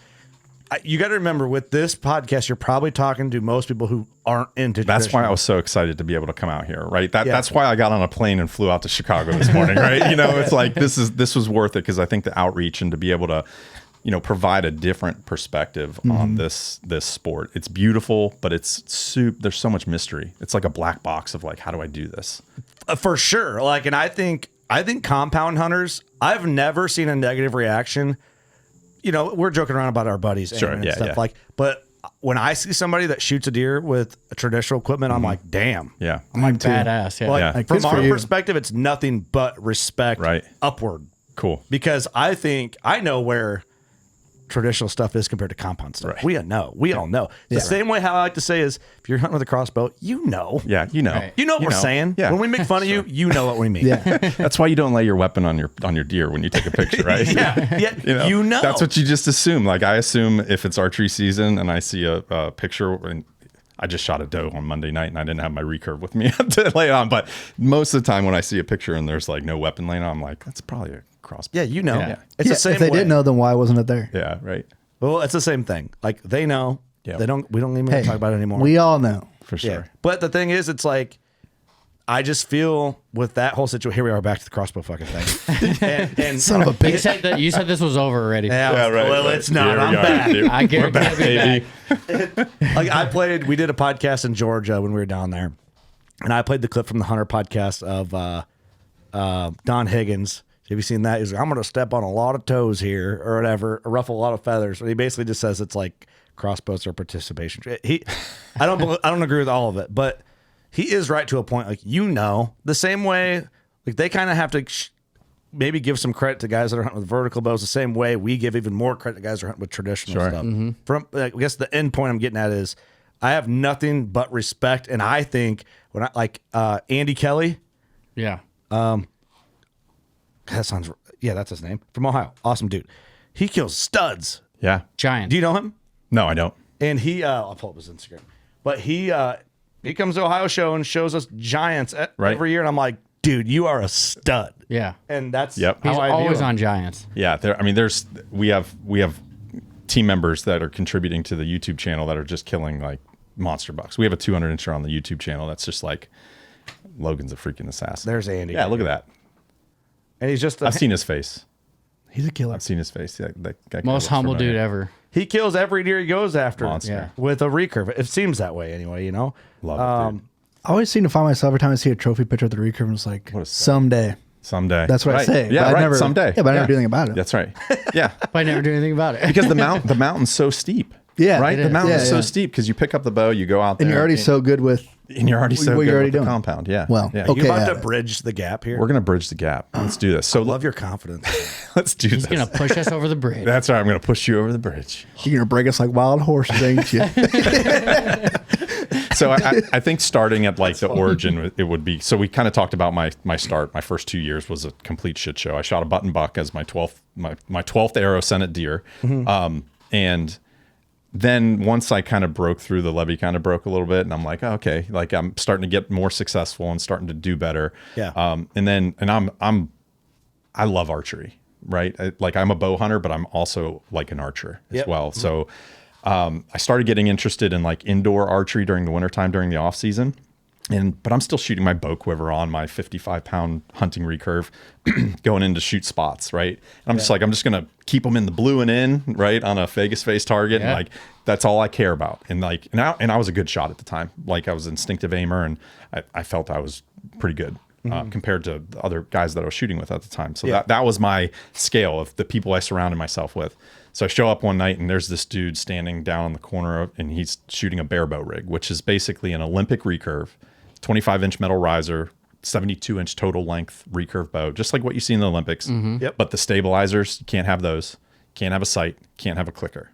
you got to remember, with this podcast, you're probably talking to most people who aren't into That's why I was so excited to be able to come out here, right? That's why I got on a plane and flew out to Chicago this morning, right? It's like this was worth it because I think the outreach and to be able to provide a different perspective on this sport. It's beautiful, but there's so much mystery. It's like a black box of like, how do I do this? For sure. Like, and I think compound hunters, I've never seen a negative reaction. We're joking around about our buddies and stuff like, but when I see somebody that shoots a deer with a traditional equipment, I'm like, damn. Yeah. I'm like badass. Yeah. Like, from our perspective, it's nothing but respect upward. Cool. Because I know where traditional stuff is compared to compound stuff. Right. We all know. The same way how I like to say is, if you're hunting with a crossbow, you know. Yeah, you know. Right. You know what we're saying. Yeah. When we make fun of you, you know what we mean. Yeah. That's why you don't lay your weapon on your deer when you take a picture, right? Yeah. That's what you just assume. Like I assume if it's archery season and I see a picture, and I just shot a doe on Monday night and I didn't have my recurve with me to lay it on. But most of the time when I see a picture and there's like no weapon laying on, I'm like, that's probably a crossbow. Yeah, it's the same if they way. didn't know, then why wasn't it there? Yeah, right. Well, it's the same thing. Like they know. Yeah. We don't even talk about it anymore. We all know. For sure. Yeah. But the thing is, it's like I just feel with that whole situation. Here we are back to the crossbbow fucking thing. and Son of a bitch. You said this was over already. Yeah, right. Well, it's not. I'm back. I guarantee I'll be back. Like we did a podcast in Georgia when we were down there, and I played the clip from the Hunter podcast of Don Higgins. Have you seen that? He's like, I'm going to step on a lot of toes here or whatever, or ruffle a lot of feathers. But he basically just says it's like crossbows or participation. I don't agree with all of it, but he is right to a point. Like, the same way, like they kind of have to maybe give some credit to guys that are hunting with vertical bows the same way we give even more credit to guys that are hunting with traditional stuff. Mm-hmm. From I guess the end point I'm getting at is I have nothing but respect, and I think when Andy Kelly, that's his name, from Ohio, awesome dude. He kills studs. Yeah, giant. Do you know him? No, I don't. And he, I'll pull up his Instagram, but he comes to Ohio show and shows us giants every year, and I'm like, dude, you are a stud. Yeah, and that's He's how I always view him. on giants. Yeah, we have team members that are contributing to the YouTube channel that are just killing like monster bucks. We have a 200-incher on the YouTube channel that's just like Logan's a freaking assassin. There's Andy. Yeah, look at that. And he's just I've seen his face. He's a killer. I've seen his face. That guy Most humble familiar. dude ever. He kills every deer he goes after. Monster. With a recurve. It seems that way anyway, Love it, dude. I always seem to find myself every time I see a trophy picture of the recurve, and it's like, someday. Someday. That's what I say. Yeah, but right. I never, Someday. Yeah, but I never do anything about it. That's right. Yeah. But I never do anything about it. Because the mountain's so steep. Yeah. Right? The mountain is so Yeah. steep because you pick up the bow, you go out there. And you're already so good with And you're already so what good you're already with the doing. compound. Yeah. Well, yeah. okay. You're about to bridge the gap here. We're going to bridge the gap. Let's do this. So I love your confidence. let's do He's this. gonna push us over the bridge. That's right. I'm going to push you over the bridge. You're gonna break us like wild horses, ain't you? So I think starting at like the origin, it would be, so we kind of talked about my start. My first 2 years was a complete shit show. I shot a button buck as my 12th arrow sent at deer. Mm-hmm. And then once I kind of broke through, the levee kind of broke a little bit, and I'm like, oh, okay, like I'm starting to get more successful and starting to do better. Yeah. I love archery, right? I'm a bow hunter, but I'm also like an archer as well. So I started getting interested in like indoor archery during the wintertime, during the off season. But I'm still shooting my bow quiver on my 55-pound hunting recurve, going in to shoot spots, right? And I'm just like, I'm just gonna keep them in the blue and in, right, on a Vegas face target, and like that's all I care about. And I was a good shot at the time. Like I was an instinctive aimer, and I felt I was pretty good compared to the other guys that I was shooting with at the time. So that was my scale of the people I surrounded myself with. So I show up one night and there's this dude standing down in the corner and he's shooting a bare bow rig, which is basically an Olympic recurve. 25-inch metal riser, 72-inch total length recurve bow, just like what you see in the Olympics. Yep. But the stabilizers, you can't have those. Can't have a sight. Can't have a clicker.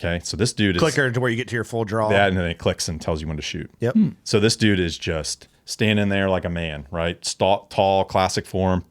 Okay, so this dude is... Clicker to where you get to your full draw. Yeah, and then it clicks and tells you when to shoot. Yep. So this dude is just standing there like a man, right? Tall, classic form,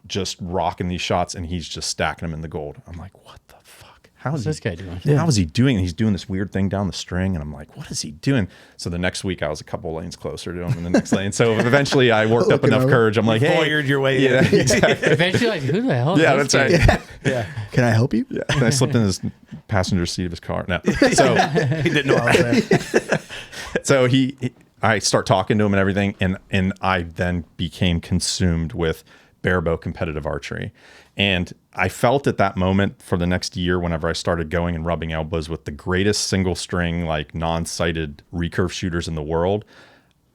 just rocking these shots, and he's just stacking them in the gold. I'm like, what the fuck? What's this guy doing? How is he doing? He's doing this weird thing down the string, and I'm like, what is he doing? So the next week, I was a couple lanes closer to him in the next lane. So eventually, I worked up enough courage. I'm like, hey, voyeured your way yeah, in. exactly. Eventually, like, who the hell? Yeah, is that's this right. guy? Yeah. Can I help you? Yeah. And I slipped in his passenger seat of his car. No, so He didn't know I was there. so I start talking to him and everything, and I then became consumed with barebow competitive archery. And I felt at that moment for the next year, whenever I started going and rubbing elbows with the greatest single string, like non-sighted recurve shooters in the world,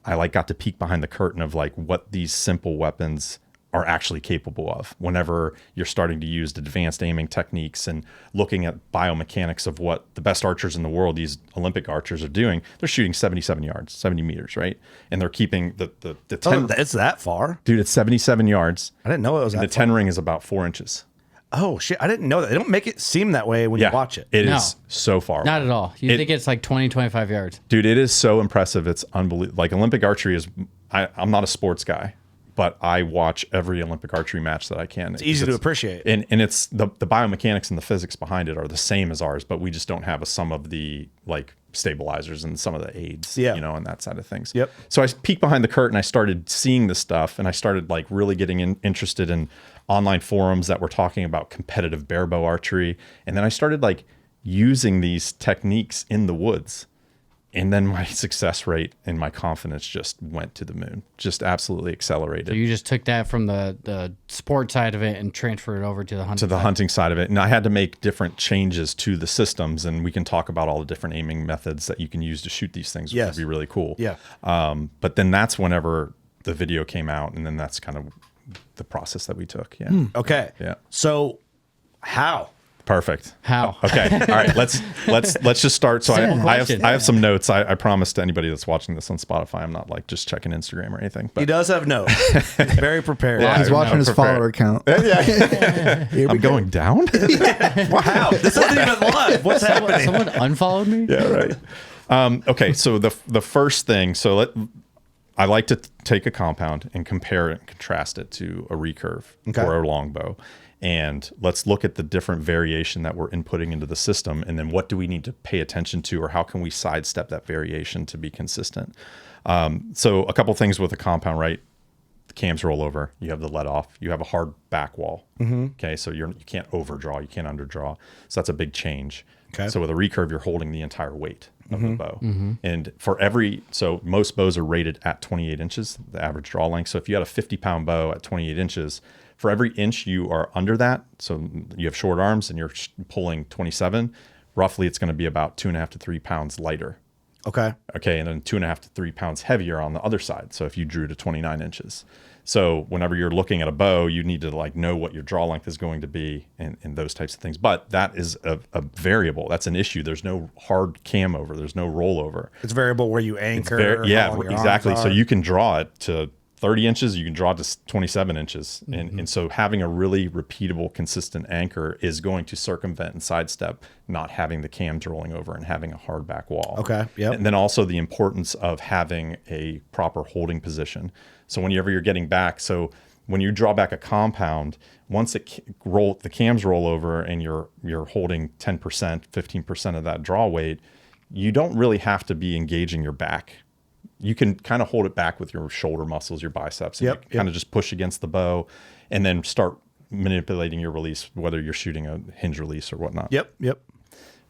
I like got to peek behind the curtain of like what these simple weapons are actually capable of whenever you're starting to use advanced aiming techniques and looking at biomechanics of what the best archers in the world, these Olympic archers, are doing. They're shooting 77 yards, 70 meters, right? And they're keeping the 10. It's that far? Dude, it's 77 yards. I didn't know it was that The 10 ring is about 4 inches. Oh, shit. I didn't know that. They don't make it seem that way when you watch it. It No. is so far. Not at all. You think it's like 20, 25 yards. Dude, it is so impressive. It's unbelievable. Like Olympic archery is, I'm not a sports guy, but I watch every Olympic archery match that I can. It's easy to appreciate. And it's the biomechanics and the physics behind it are the same as ours, but we just don't have some of the like stabilizers and some of the aids, you know, and that side of things. Yep. So I peeked behind the curtain. I started seeing this stuff, and I started like really getting interested in online forums that were talking about competitive barebow archery. And then I started like using these techniques in the woods. And then my success rate and my confidence just went to the moon, just absolutely accelerated. So you just took that from the sport side of it and transferred it over to the hunting hunting side of it. And I had to make different changes to the systems, and we can talk about all the different aiming methods that you can use to shoot these things, which would be really cool. Yeah. But then that's whenever the video came out, and then that's kind of the process that we took. Yeah. Okay. Yeah. So how? Perfect. How? Okay. All right. Let's just start. So I have some notes. I promise to anybody that's watching this on Spotify, I'm not like just checking Instagram or anything. But He does have notes. He's very prepared. He's watching his follower count. I'm going down. Wow. This isn't even live. What's happening? Someone unfollowed me? Yeah. Right. Okay. So the first thing. I like to take a compound and compare it and contrast it to a recurve or a longbow. And let's look at the different variation that we're inputting into the system. And then what do we need to pay attention to, or how can we sidestep that variation to be consistent? So a couple things with a compound, right? The cams roll over, you have the let off, you have a hard back wall. Okay. So you can't overdraw, you can't underdraw. So that's a big change. Okay. So with a recurve, you're holding the entire weight of the bow. And so most bows are rated at 28 inches, the average draw length. So if you had a 50-pound bow at 28 inches, for every inch you are under that, so you have short arms and you're pulling 27, roughly it's going to be about 2.5 to 3 pounds lighter. Okay. Okay, and then 2.5 to 3 pounds heavier on the other side. So if you drew to 29 inches. So whenever you're looking at a bow, you need to like know what your draw length is going to be and those types of things. But that is a variable. That's an issue. There's no hard cam over. There's no rollover. It's variable where you anchor. Yeah, exactly. So you can draw it to 30 inches, you can draw to 27 inches. And so having a really repeatable, consistent anchor is going to circumvent and sidestep not having the cams rolling over and having a hard back wall. Okay. Yep. And then also the importance of having a proper holding position. So whenever you're getting back, so when you draw back a compound, once the cams roll over and you're holding 10%, 15% of that draw weight, you don't really have to be engaging your back. You can kind of hold it back with your shoulder muscles, your biceps, and you can kind of just push against the bow and then start manipulating your release, whether you're shooting a hinge release or whatnot. Yep.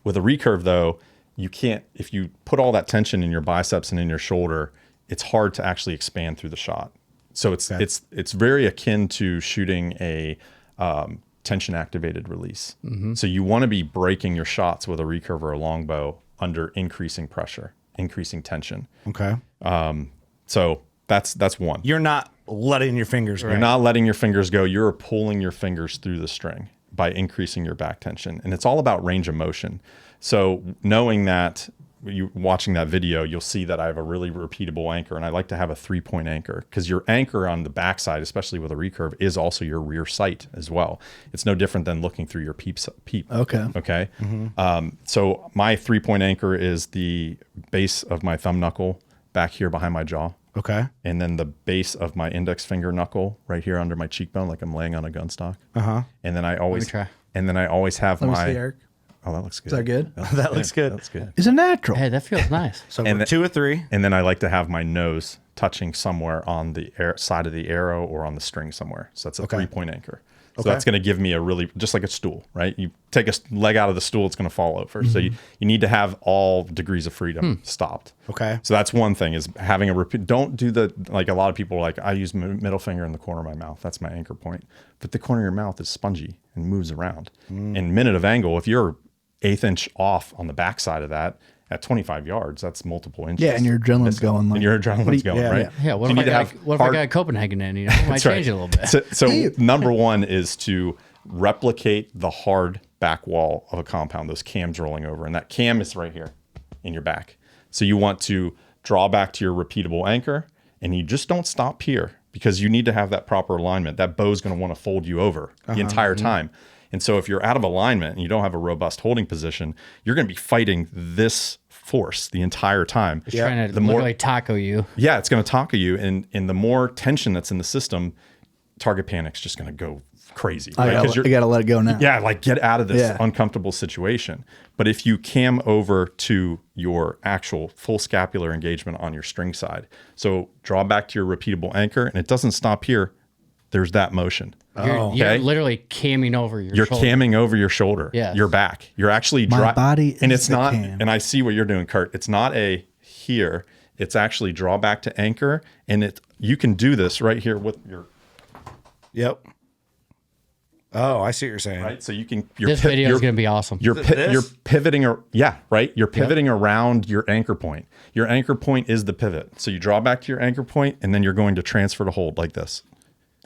With a recurve though, you can't, if you put all that tension in your biceps and in your shoulder, it's hard to actually expand through the shot. So it's very akin to shooting a tension activated release. So you want to be breaking your shots with a recurve or a longbow under increasing pressure, increasing tension. Okay. So that's one. You're not letting your fingers go. You're not letting your fingers go. You're pulling your fingers through the string by increasing your back tension. And it's all about range of motion. So knowing that, you watching that video, you'll see that I have a really repeatable anchor, and I like to have a 3-point anchor because your anchor on the backside, especially with a recurve, is also your rear sight as well. It's no different than looking through your peep. Okay. So my 3-point anchor is the base of my thumb knuckle back here behind my jaw. Okay. And then the base of my index finger knuckle right here under my cheekbone, like I'm laying on a gun stock. And then I always have my. Oh, that looks good. Is that good? That looks good. That's good. It's a natural. Hey, that feels nice. So we're 2 or 3. And then I like to have my nose touching somewhere on the side of the arrow or on the string somewhere. So that's a 3-point anchor. So that's going to give me a really, just like a stool, right? You take a leg out of the stool, it's going to fall over. So you need to have all degrees of freedom stopped. Okay. So that's one thing, is having don't do like a lot of people are like, I use middle finger in the corner of my mouth. That's my anchor point. But the corner of your mouth is spongy and moves around. And minute of angle, if you're 1/8 inch off on the backside of that at 25 yards, that's multiple inches. Yeah, and your adrenaline's going. And your adrenaline's going, right? Yeah. What if I got Copenhagen in? Might change it a little bit. So number one is to replicate the hard back wall of a compound, those cams rolling over. And that cam is right here in your back. So you want to draw back to your repeatable anchor, and you just don't stop here because you need to have that proper alignment. That bow's going to want to fold you over the entire time. And so if you're out of alignment and you don't have a robust holding position, you're going to be fighting this force the entire time. It's trying to literally taco you. Yeah, it's going to taco you. And the more tension that's in the system, target panic's just going to go crazy. I got to let it go now. Yeah, like get out of this uncomfortable situation. But if you cam over to your actual full scapular engagement on your string side, so draw back to your repeatable anchor, and it doesn't stop here. there's that motion. You're literally camming over your shoulder. You're camming over your shoulder, your back. You're actually My body is and it's the not, cam. and I see what you're doing, Kurt. It's not a here. It's actually draw back to anchor. And you can do this right here with your. Yep. Oh, I see what you're saying. Right. So you can. This video is going to be awesome. You're pivoting. Right. You're pivoting around your anchor point. Your anchor point is the pivot. So you draw back to your anchor point, and then you're going to transfer to hold like this.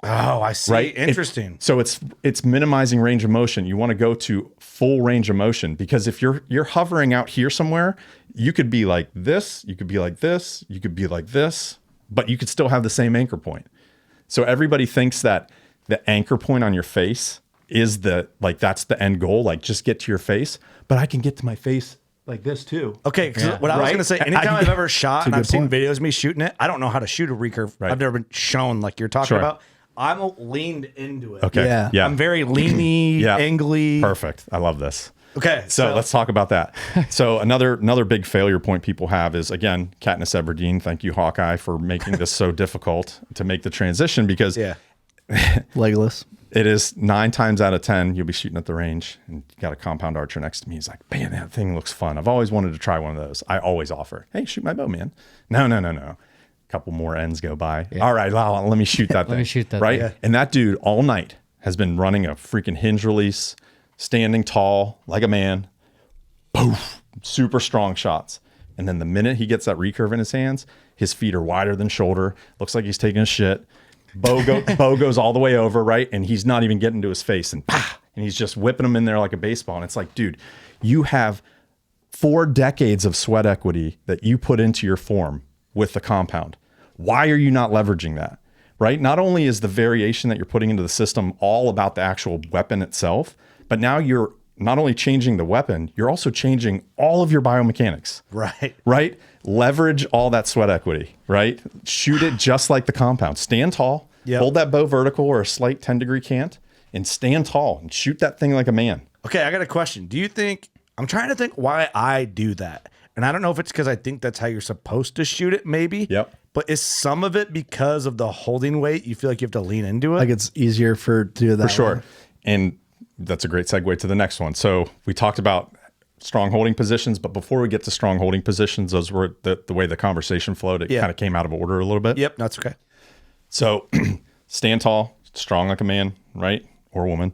Oh, I see. Right. Interesting. So it's minimizing range of motion. You want to go to full range of motion, because if you're hovering out here somewhere, you could be like this, you could be like this, you could be like this, but you could still have the same anchor point. So everybody thinks that the anchor point on your face is that's the end goal, like just get to your face, but I can get to my face like this too. Okay, because what I was going to say, anytime I've ever shot and I've seen videos of me shooting it, I don't know how to shoot a recurve. Right. I've never been shown like you're talking about. I'm leaned into it. Okay. Yeah. I'm very leany, angly. Perfect. I love this. Okay. So let's talk about that. So another big failure point people have is, again, Katniss Everdeen. Thank you, Hawkeye, for making this so difficult to make the transition, because Legolas. It is 9 times out of 10, you'll be shooting at the range and you got a compound archer next to me. He's like, man, that thing looks fun. I've always wanted to try one of those. I always offer, hey, shoot my bow, man. No. Couple more ends go by. All right, let me shoot that thing. Let me shoot that right? thing. And that dude all night has been running a freaking hinge release, standing tall like a man, poof, super strong shots. And then the minute he gets that recurve in his hands, his feet are wider than shoulder, looks like he's taking a shit. Bow goes all the way over, right? And he's not even getting to his face, and and he's just whipping him in there like a baseball. And it's like, dude, you have 4 decades of sweat equity that you put into your form with the compound. Why are you not leveraging that, right? Not only is the variation that you're putting into the system all about the actual weapon itself, but now you're not only changing the weapon, you're also changing all of your biomechanics. Right? Leverage all that sweat equity, right? Shoot it just like the compound. Stand tall, hold that bow vertical or a slight 10-degree cant, and stand tall and shoot that thing like a man. Okay, I got a question. I'm trying to think why I do that. And I don't know if it's because I think that's how you're supposed to shoot it, maybe. Yep. But is some of it because of the holding weight? You feel like you have to lean into it? Like it's easier to do that. For sure. And that's a great segue to the next one. So we talked about strong holding positions, but before we get to strong holding positions, those were the way the conversation flowed. It kind of came out of order a little bit. Yep, that's okay. So stand tall, strong like a man, right? Or woman,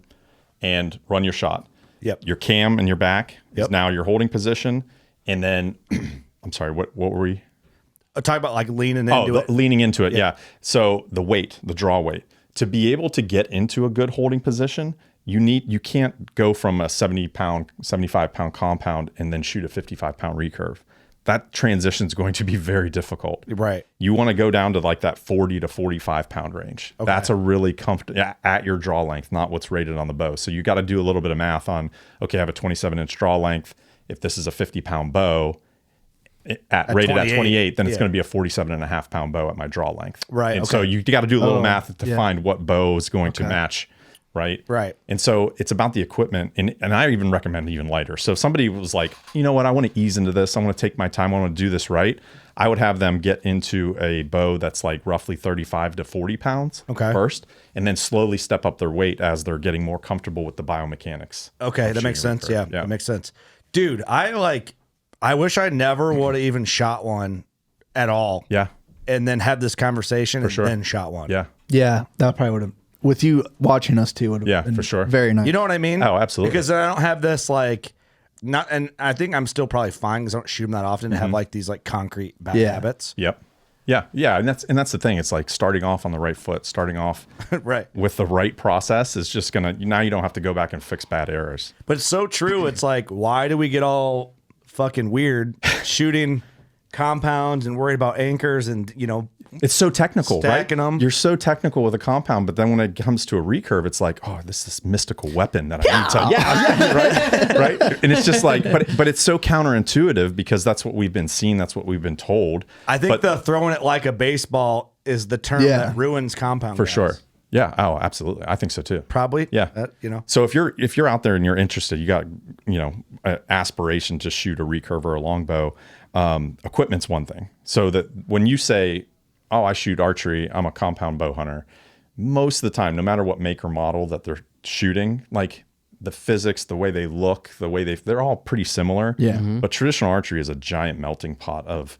and run your shot. Yep. Your cam and your back is now your holding position. And then, I'm sorry, what were we? Talk about like leaning into it. Leaning into it, yeah. So the weight, the draw weight. To be able to get into a good holding position, you can't go from a 70-pound, 75-pound compound and then shoot a 55-pound recurve. That transition is going to be very difficult. Right. You want to go down to like that 40 to 45-pound range. Okay. That's a really comfortable at your draw length, not what's rated on the bow. So you got to do a little bit of math on, okay, I have a 27-inch draw length. If this is a 50-pound bow, rated at 28, then it's going to be a 47.5-pound bow at my draw length. Right. And so you got to do a little math to find what bow is going to match. Right. And so it's about the equipment. And I even recommend even lighter. So if somebody was like, you know what, I want to ease into this. I want to take my time. I want to do this right. I would have them get into a bow that's like roughly 35 to 40 pounds first, and then slowly step up their weight as they're getting more comfortable with the biomechanics. Okay. That makes sense. Yeah, that makes sense. Dude, I wish I never would have even shot one at all. Yeah. And then had this conversation then shot one. Yeah. Yeah. That probably would have, with you watching us too, would have been for sure. Very nice. You know what I mean? Oh, absolutely. Because I don't have this and I think I'm still probably fine because I don't shoot them that often to have like these like concrete bad habits. Yep. Yeah. And that's the thing. It's like starting off on the right foot, starting off with the right process is just now you don't have to go back and fix bad errors. But it's so true. It's like, why do we get all fucking weird shooting compounds and worried about anchors and, it's so technical, stacking right? them. You're so technical with a compound, but then when it comes to a recurve, it's like, oh, this mystical weapon that I need to, right? And it's just like, but it's so counterintuitive because that's what we've been seeing, that's what we've been told. I think the throwing it like a baseball is the term that ruins compound for guys. sure. Yeah. Oh, absolutely. I think so too. Probably. Yeah. So if you're out there and you're interested, you got an aspiration to shoot a recurve or a longbow. Equipment's one thing. So that when you say, oh, I shoot archery, I'm a compound bow hunter, most of the time, no matter what make or model that they're shooting, like the physics, the way they look, the way they're all pretty similar. Yeah. But traditional archery is a giant melting pot of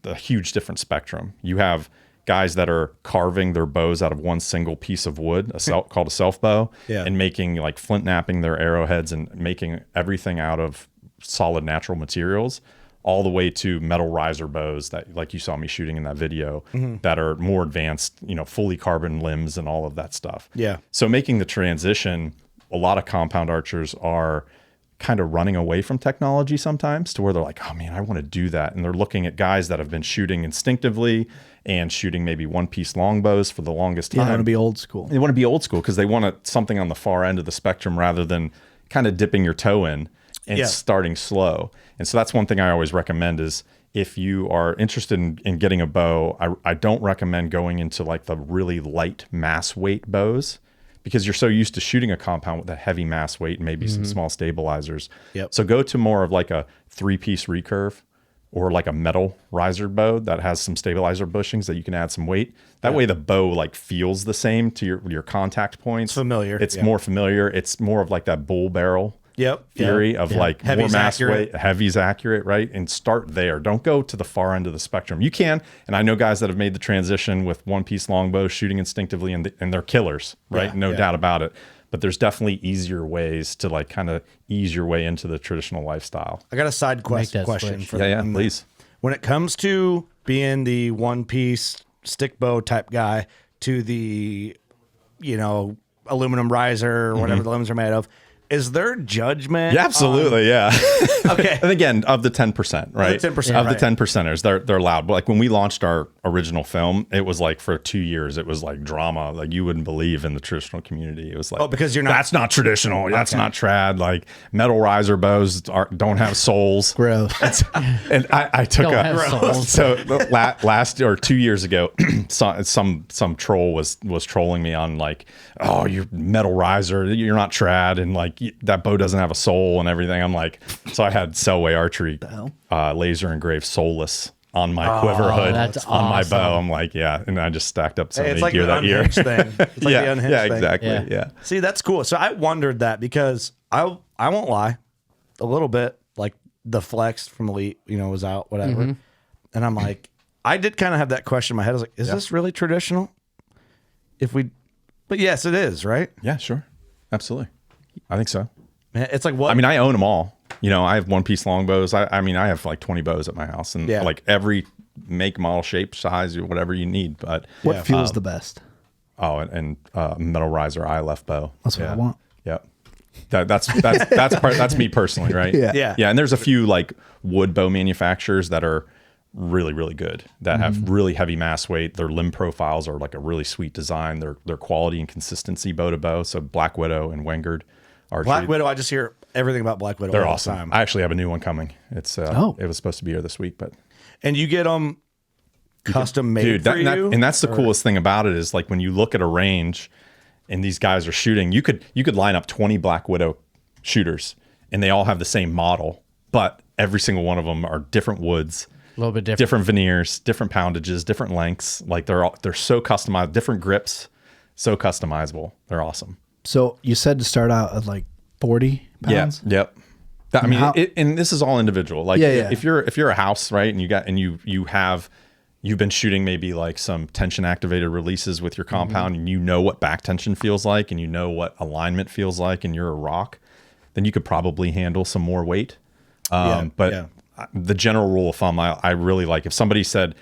a huge different spectrum. You have guys that are carving their bows out of one single piece of wood, called a self bow, and making like flint knapping their arrowheads and making everything out of solid natural materials, all the way to metal riser bows that, like you saw me shooting in that video, that are more advanced, fully carbon limbs and all of that stuff. Yeah. So making the transition, a lot of compound archers are kind of running away from technology sometimes, to where they're like, oh man, I want to do that. And they're looking at guys that have been shooting instinctively and shooting maybe one-piece longbows for the longest time. They want to be old school. They want to be old school because they want something on the far end of the spectrum rather than kind of dipping your toe in and starting slow. And so that's one thing I always recommend is, if you are interested in getting a bow, I don't recommend going into like the really light mass weight bows, because you're so used to shooting a compound with a heavy mass weight and maybe some small stabilizers. So go to more of like a 3-piece recurve, or like a metal riser bow that has some stabilizer bushings that you can add some weight. That way the bow like feels the same to your contact points. Familiar. It's more familiar. It's more of like that bull barrel theory of like Heavy's more mass accurate. weight, heavy's accurate, right? And start there. Don't go to the far end of the spectrum. You can, and I know guys that have made the transition with one-piece longbows shooting instinctively, and they're killers, right? No doubt about it. But there's definitely easier ways to like kind of ease your way into the traditional lifestyle. I got a side question for them. Please. When it comes to being the one-piece stick bow type guy to the, aluminum riser or whatever the limbs are made of, is there judgment? Yeah, absolutely. Yeah. Okay. And again, of the 10%, right? The 10%, of right. the 10%ers, they're loud. But like when we launched our original film, it was like for 2 years, it was like drama. Like you wouldn't believe in the traditional community. It was like, because you're not. That's not traditional. That's not trad. Like metal riser bows don't have souls. Gross. And I took Don't have souls. so last or 2 years ago, some troll was trolling me on like, oh, you're metal riser, you're not trad, and like that bow doesn't have a soul and everything. I'm like, so I had Selway Archery laser engraved soulless on my quiver hood on my bow. I'm like, yeah, and I just stacked up some gear that year. Thing. It's like the unhinged thing. Exactly. Yeah. See, that's cool. So I wondered that, because I won't lie, a little bit like the Flex from Elite, was out, whatever, and I'm like, I did kind of have that question in my head. I was like, is this really traditional? But yes, it is, right? Yeah, sure, absolutely. I think so. Man, it's like what? I mean, I own them all. I have one-piece longbows. I mean, I have like 20 bows at my house, and like every make, model, shape, size, or whatever you need. But what feels the best? Oh, and metal riser ILF bow. That's what I want. Yep. That's me personally, right? Yeah. And there's a few like wood bow manufacturers that are really, really good, that have really heavy mass weight. Their limb profiles are like a really sweet design. Their quality and consistency bow to bow. So Black Widow and Wengard Archery. Black Widow, I just hear everything about Black Widow. They're all awesome. the time. I actually have a new one coming. It's it was supposed to be here this week, but and you get them custom made for you. And that's the coolest thing about it is like when you look at a range and these guys are shooting, you could line up 20 Black Widow shooters and they all have the same model, but every single one of them are different woods, a little bit different veneers, different poundages, different lengths. Like they're so customized, different grips, so customizable. They're awesome. So you said to start out at like 40 pounds? Yeah. Yep. I mean, and this is all individual. Like if you're a house, right, and you've been shooting maybe like some tension activated releases with your compound, and you know what back tension feels like, and you know what alignment feels like, and you're a rock, then you could probably handle some more weight. But the general rule of thumb, I really like, if somebody said,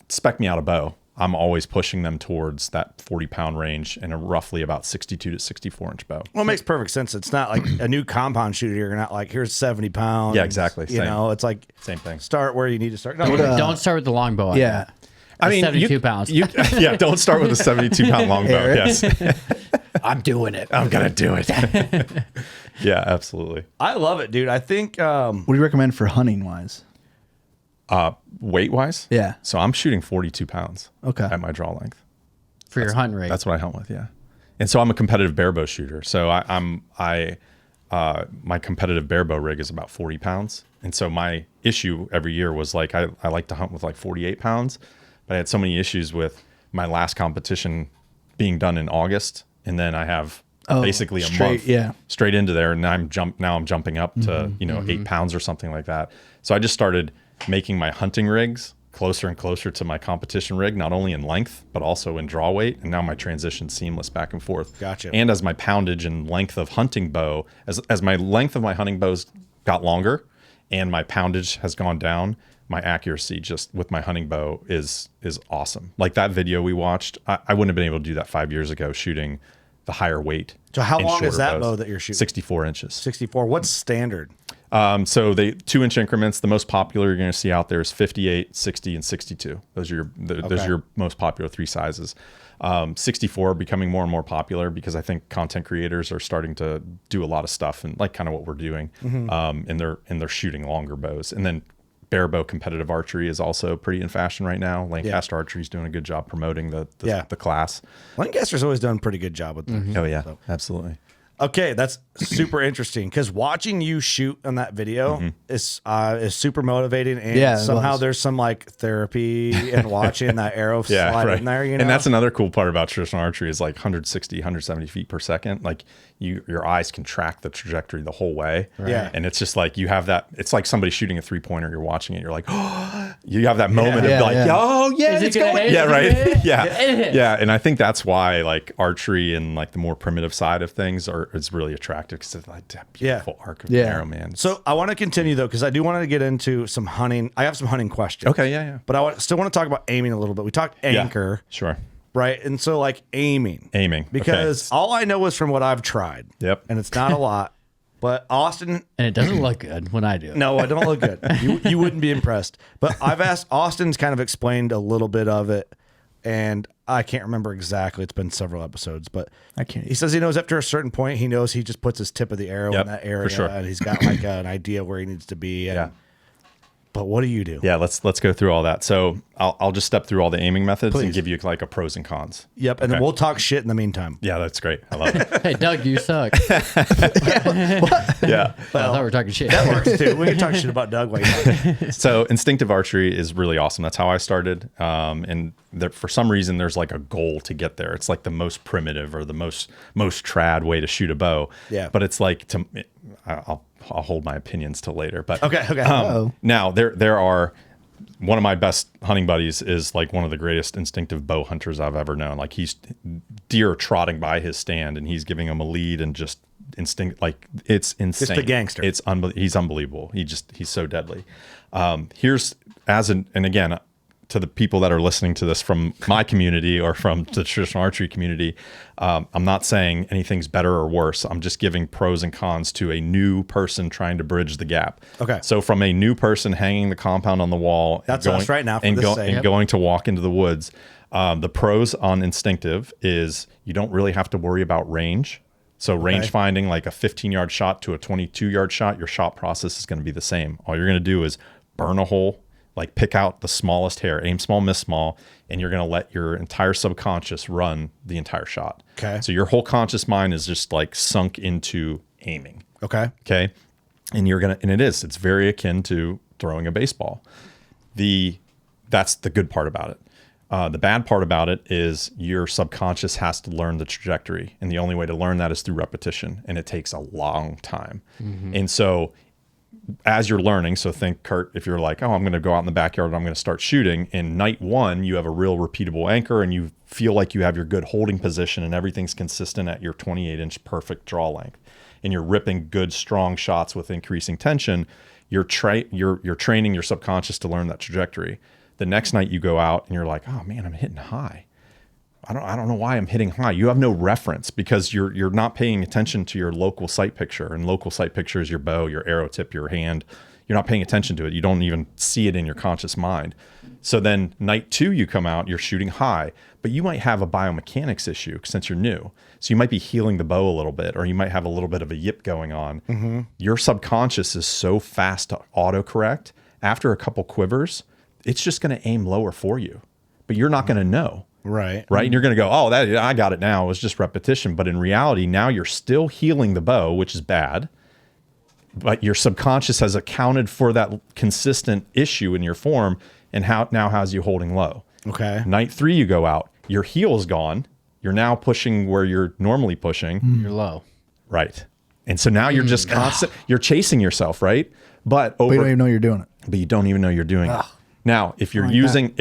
spec me out a bow, I'm always pushing them towards that 40-pound range and a roughly about 62 to 64-inch bow. Well, it makes perfect sense. It's not like a new compound shooter. You're not like, here's 70 pounds. Yeah, exactly. It's like same thing. Start where you need to start. Don't start with the longbow. Yeah. I mean, 72 pounds. Don't start with a 72-pound longbow. Yes. I'm doing it. I'm going to do it. Yeah, absolutely. I love it, dude. I think... what do you recommend for hunting wise? Weight wise? Yeah. So I'm shooting 42 pounds at my draw length. For your hunt rate. That's what I hunt with, yeah. And so I'm a competitive barebow shooter. So my competitive barebow rig is about 40 pounds. And so my issue every year was like, I like to hunt with like 48 pounds, but I had so many issues with my last competition being done in August, and then I have basically a month straight into there, and I'm jumping up to 8 pounds or something like that. So I just started making my hunting rigs closer and closer to my competition rig, not only in length but also in draw weight, and now my transition's seamless back and forth. Gotcha. And as my poundage and length of hunting bow, as my length of my hunting bows got longer and my poundage has gone down, my accuracy just with my hunting bow is awesome. Like that video we watched, I wouldn't have been able to do that 5 years ago shooting the higher weight. So how and long is shorter that bows. bow that you're shooting? 64 inches. 64. What's standard? So they 2-inch increments. The most popular you're going to see out there is 58, 60, and 62. Those are your most popular 3 sizes. 64 becoming more and more popular because I think content creators are starting to do a lot of stuff and like kind of what we're doing. And they're shooting longer bows. And then bare bow competitive archery is also pretty in fashion right now. Lancaster Archery is doing a good job promoting the class. Lancaster's always done a pretty good job with them. Oh yeah, absolutely. Okay, that's super interesting because watching you shoot on that video is super motivating, and somehow there's some like therapy in watching that arrow slide in there. You know? And that's another cool part about traditional archery is like 160, 170 feet per second. Like your eyes can track the trajectory the whole way. Right. Yeah. And it's just like you have that. It's like somebody shooting a 3-pointer. You're watching it. You're like, oh, you have that moment of like, oh yeah, it's going. Yeah, right. Yeah. And I think that's why like archery and like the more primitive side of things is really attractive because it's like that beautiful arc of the arrow, man. So I want to continue though because I do want to get into some hunting. I have some hunting questions. Okay, yeah. But I still want to talk about aiming a little bit. We talked anchor. Sure. Right. And so like aiming. Because all I know is from what I've tried. Yep. And it's not a lot. But Austin. And it doesn't look good when I do it. No, I don't look good. You wouldn't be impressed. But I've asked, Austin's kind of explained a little bit of it. And I can't remember exactly. It's been several episodes, but he says he knows after a certain point, he knows he just puts his tip of the arrow in that area. For sure. And he's got like an idea where he needs to be. And, but what do you do? Yeah, let's go through all that. So I'll just step through all the aiming methods and give you like a pros and cons. Yep, and then we'll talk shit in the meantime. Yeah, that's great. I love it. Hey, Doug, you suck. Yeah. Well, I thought we were talking shit. That works too. We can talk shit about Doug while you're talking. So instinctive archery is really awesome. That's how I started. And for some reason, there's like a goal to get there. It's like the most primitive or the most trad way to shoot a bow. Yeah. But it's like I'll hold my opinions till later. But okay. Now there are one of my best hunting buddies is like one of the greatest instinctive bow hunters I've ever known. Like he's deer trotting by his stand and he's giving him a lead and just instinct, like it's insane. Just a gangster. It's he's unbelievable. He's so deadly. And again, to the people that are listening to this from my community or from the traditional archery community, I'm not saying anything's better or worse. I'm just giving pros and cons to a new person trying to bridge the gap. Okay. So from a new person hanging the compound on the wall, that's us right now. And going to walk into the woods, the pros on instinctive is you don't really have to worry about range. So range finding, like a 15-yard shot to a 22-yard shot, your shot process is going to be the same. All you're going to do is burn a hole, like pick out the smallest hair, aim small, miss small, and you're going to let your entire subconscious run the entire shot. Okay. So your whole conscious mind is just like sunk into aiming. Okay. Okay. And it's very akin to throwing a baseball. That's the good part about it. The bad part about it is your subconscious has to learn the trajectory. And the only way to learn that is through repetition. And it takes a long time. Mm-hmm. And so as you're learning, so think, Kurt, if you're like, oh, I'm going to go out in the backyard and I'm going to start shooting. In night one, you have a real repeatable anchor and you feel like you have your good holding position and everything's consistent at your 28-inch perfect draw length. And you're ripping good, strong shots with increasing tension. You're training your subconscious to learn that trajectory. The next night you go out and you're like, oh man, I'm hitting high. I don't know why I'm hitting high. You have no reference because you're not paying attention to your local sight picture. And local sight picture is your bow, your arrow tip, your hand. You're not paying attention to it. You don't even see it in your conscious mind. So then night two, you come out, you're shooting high, but you might have a biomechanics issue since you're new. So you might be healing the bow a little bit, or you might have a little bit of a yip going on. Mm-hmm. Your subconscious is so fast to autocorrect. After a couple quivers, it's just going to aim lower for you, but you're not going to know. Right. And you're going to go, oh, I got it now. It was just repetition. But in reality, now you're still healing the bow, which is bad. But your subconscious has accounted for that consistent issue in your form and now has you holding low. Okay. Night three, you go out. your heel is gone. You're now pushing where you're normally pushing. You're low. Right. And so now you're just constant, you're chasing yourself, right? But you don't even know you're doing it. But you don't even know you're doing it. Now, if you're using,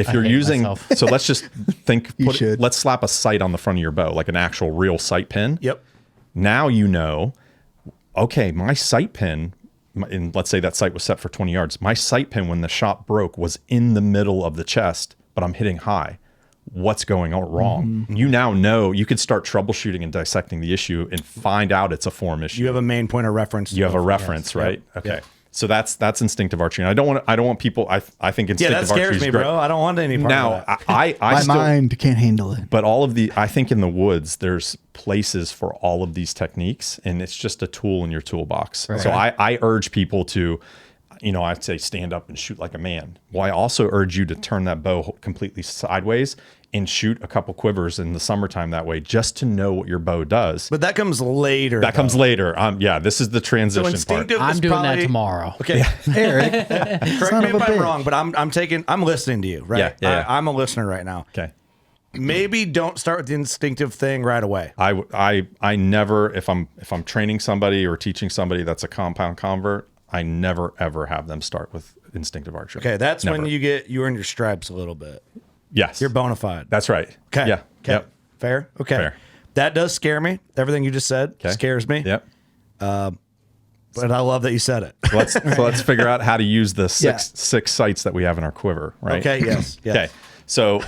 so let's just think, let's slap a sight on the front of your bow, like an actual real sight pin. Yep. Now you know, okay, my sight pin, and let's say that sight was set for 20 yards. My sight pin, when the shot broke, was in the middle of the chest, but I'm hitting high. What's going on wrong? You now know. You could start troubleshooting and dissecting the issue and find out it's a form issue. You have a main point of reference. You have a reference, right? Yep. Okay. Yep. So that's instinctive archery. And I don't want people. I think instinctive archery is great. Bro. I don't want any part of that. I my mind can't handle it. But I think in the woods there's places for all of these techniques, and it's just a tool in your toolbox. Right. So I urge people to, I'd say stand up and shoot like a man. Well, I also urge you to turn that bow completely sideways and shoot a couple quivers in the summertime that way, just to know what your bow does. But that comes later. Comes later. Yeah, this is the transition part. I'm doing that tomorrow. Okay, Eric, correct me if I'm wrong, but I'm listening to you, right? Yeah. I'm a listener right now. Okay. Maybe don't start with the instinctive thing right away. I never, if I'm training somebody or teaching somebody that's a compound convert, I never ever have them start with instinctive archery. Okay, that's when you earn your stripes a little bit. Yes. You're bona fide. That's right. Okay. Yeah. Okay. Yep. Fair. Okay. Fair. That does scare me. Everything you just said scares me. Yep. But I love that you said it. So let's figure out how to use the six sights that we have in our quiver, right? Okay. Yes. Okay. So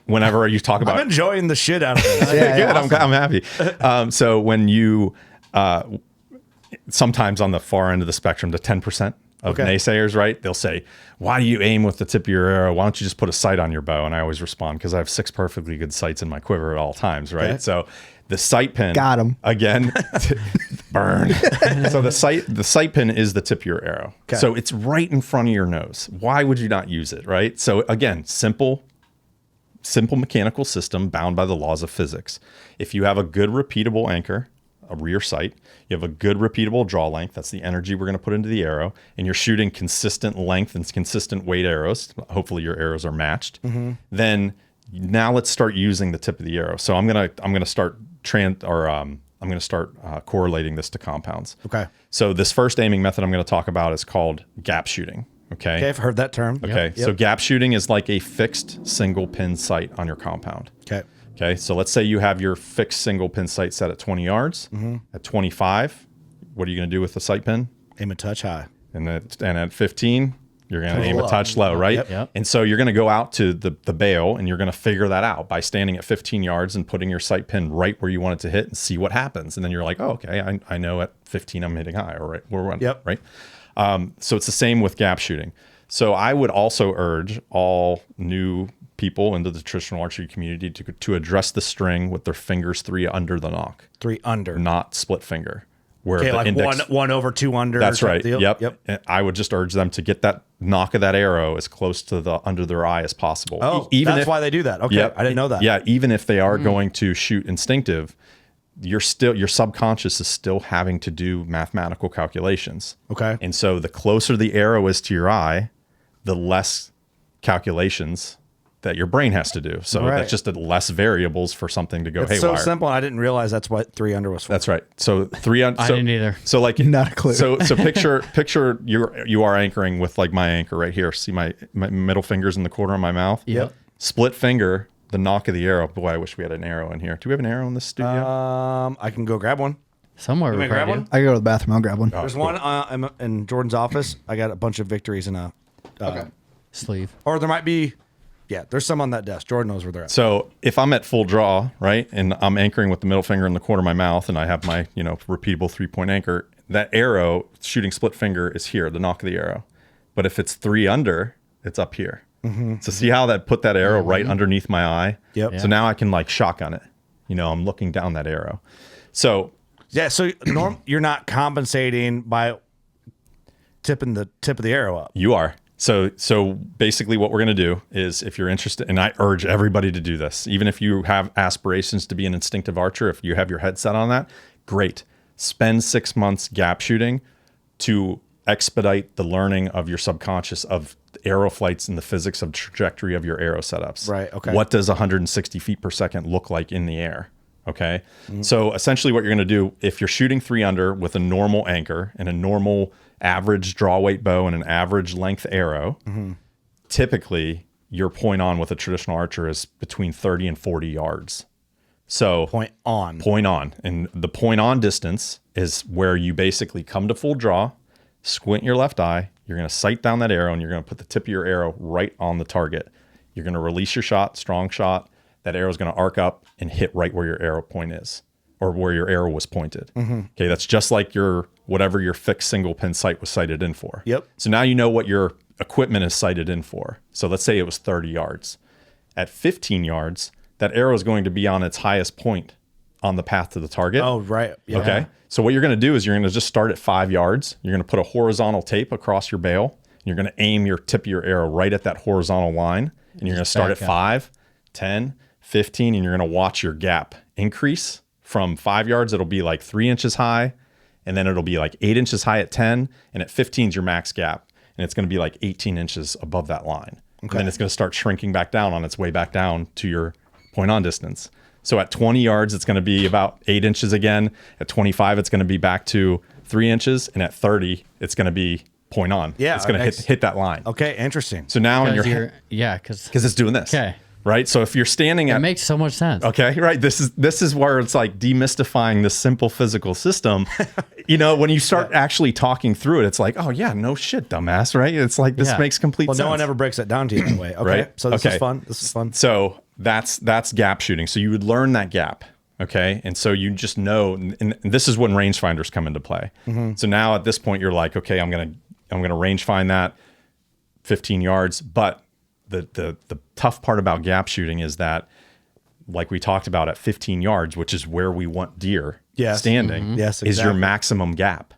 whenever you talk about, I'm enjoying the shit out of this. Good. Awesome. I'm happy. So when you, sometimes on the far end of the spectrum, the 10% of naysayers, right? They'll say, why do you aim with the tip of your arrow? Why don't you just put a sight on your bow? And I always respond, because I have 6 perfectly good sights in my quiver at all times, right? Okay. So the sight pin, got him again. Burn. So the sight pin is the tip of your arrow. Okay. So it's right in front of your nose. Why would you not use it, right? So again, simple mechanical system bound by the laws of physics. If you have a good repeatable anchor, a rear sight, you have a good repeatable draw length, that's the energy we're going to put into the arrow, and you're shooting consistent length and consistent weight arrows, hopefully your arrows are matched, then now let's start using the tip of the arrow. So I'm going to start correlating this to compounds. Okay. So this first aiming method I'm going to talk about is called gap shooting. Okay, I've heard that term. Okay, so gap shooting is like a fixed single pin sight on your compound. Okay, so let's say you have your fixed single pin sight set at 20 yards. At 25, what are you going to do with the sight pin? Aim a touch high. And at 15, you're going to aim a touch low, right? Yep. And so you're going to go out to the bail, and you're going to figure that out by standing at 15 yards and putting your sight pin right where you want it to hit and see what happens. And then you're like, oh, okay, I know at 15 I'm hitting high, or right? So it's the same with gap shooting. So I would also urge all new people into the traditional archery community to address the string with their fingers 3 under the nock. 3 under. Not split finger. Where okay, the like index, 1 over 2 under. That's right. Deal? Yep. And I would just urge them to get that nock of that arrow as close to the under their eye as possible. Oh, that's why they do that. Okay, I didn't know that. Yeah, even if they are going to shoot instinctive, your subconscious is still having to do mathematical calculations. Okay. And so the closer the arrow is to your eye, the less calculations that your brain has to do. So that's just less variables for something to go haywire. It's so simple. I didn't realize that's what 3 under was for. That's right. So 3 under. I didn't either. So like not a clue. So picture you are anchoring with like my anchor right here. See my middle finger's in the corner of my mouth. Yep. Split finger, the nock of the arrow. Boy, I wish we had an arrow in here. Do we have an arrow in this studio? I can go grab one. Somewhere. You want me to grab one? I go to the bathroom. I'll grab one. There's one in Jordan's office. I got a bunch of victories in a sleeve. Or there might be. Yeah, there's some on that desk. Jordan knows where they're at. So if I'm at full draw, right, and I'm anchoring with the middle finger in the corner of my mouth, and I have my repeatable 3-point anchor, that arrow shooting split finger is here, the nock of the arrow. But if it's 3 under, it's up here. So see how that put that arrow right underneath my eye? Yep. Yeah. So now I can like shotgun it. I'm looking down that arrow. So yeah, so you're not compensating by tipping the tip of the arrow up. You are. So basically what we're going to do is, if you're interested, and I urge everybody to do this, even if you have aspirations to be an instinctive archer, if you have your head set on that, great. Spend 6 months gap shooting to expedite the learning of your subconscious of arrow flights and the physics of trajectory of your arrow setups. Right. Okay. What does 160 feet per second look like in the air? Okay. So essentially what you're going to do, if you're shooting 3 under with a normal anchor and a normal average draw weight bow and an average length arrow, typically your point on with a traditional archer is between 30 and 40 yards. So Point on. And the point on distance is where you basically come to full draw, squint your left eye, you're going to sight down that arrow, and you're going to put the tip of your arrow right on the target. You're going to release your shot, strong shot. That arrow is going to arc up and hit right where your arrow point is, or where your arrow was pointed. Okay, that's just like whatever your fixed single pin sight was sighted in for. Yep. So now you know what your equipment is sighted in for. So let's say it was 30 yards. At 15 yards, that arrow is going to be on its highest point on the path to the target. Oh, right. Yeah. Okay. So what you're going to do is you're going to just start at 5 yards. You're going to put a horizontal tape across your bail. And you're going to aim your tip of your arrow right at that horizontal line. And you're going to start at 5, 10, 15, and you're going to watch your gap increase from 5 yards. It'll be like 3 inches high, and then it'll be like 8 inches high at 10, and at 15 is your max gap, and it's going to be like 18 inches above that line. And then it's going to start shrinking back down on its way back down to your point on distance. So at 20 yards, it's going to be about 8 inches again. At 25, it's going to be back to 3 inches, and at 30, it's going to be point on. Yeah, it's going to hit that line. Okay, interesting. So now in your head, because it's doing this. Okay. Right. So if you're standing it makes so much sense. Okay. Right. This is where it's like demystifying this simple physical system. When you start actually talking through it, it's like, oh yeah, no shit, dumbass. Right. It's like, this makes complete sense. No one ever breaks it down to you that way. Okay. Right? So this is fun. This is fun. So that's gap shooting. So you would learn that gap. Okay. And so you just know, and this is when rangefinders come into play. So now at this point, you're like, okay, I'm going to range find that 15 yards, but the tough part about gap shooting is that, like we talked about, at 15 yards, which is where we want deer standing, is your maximum gap.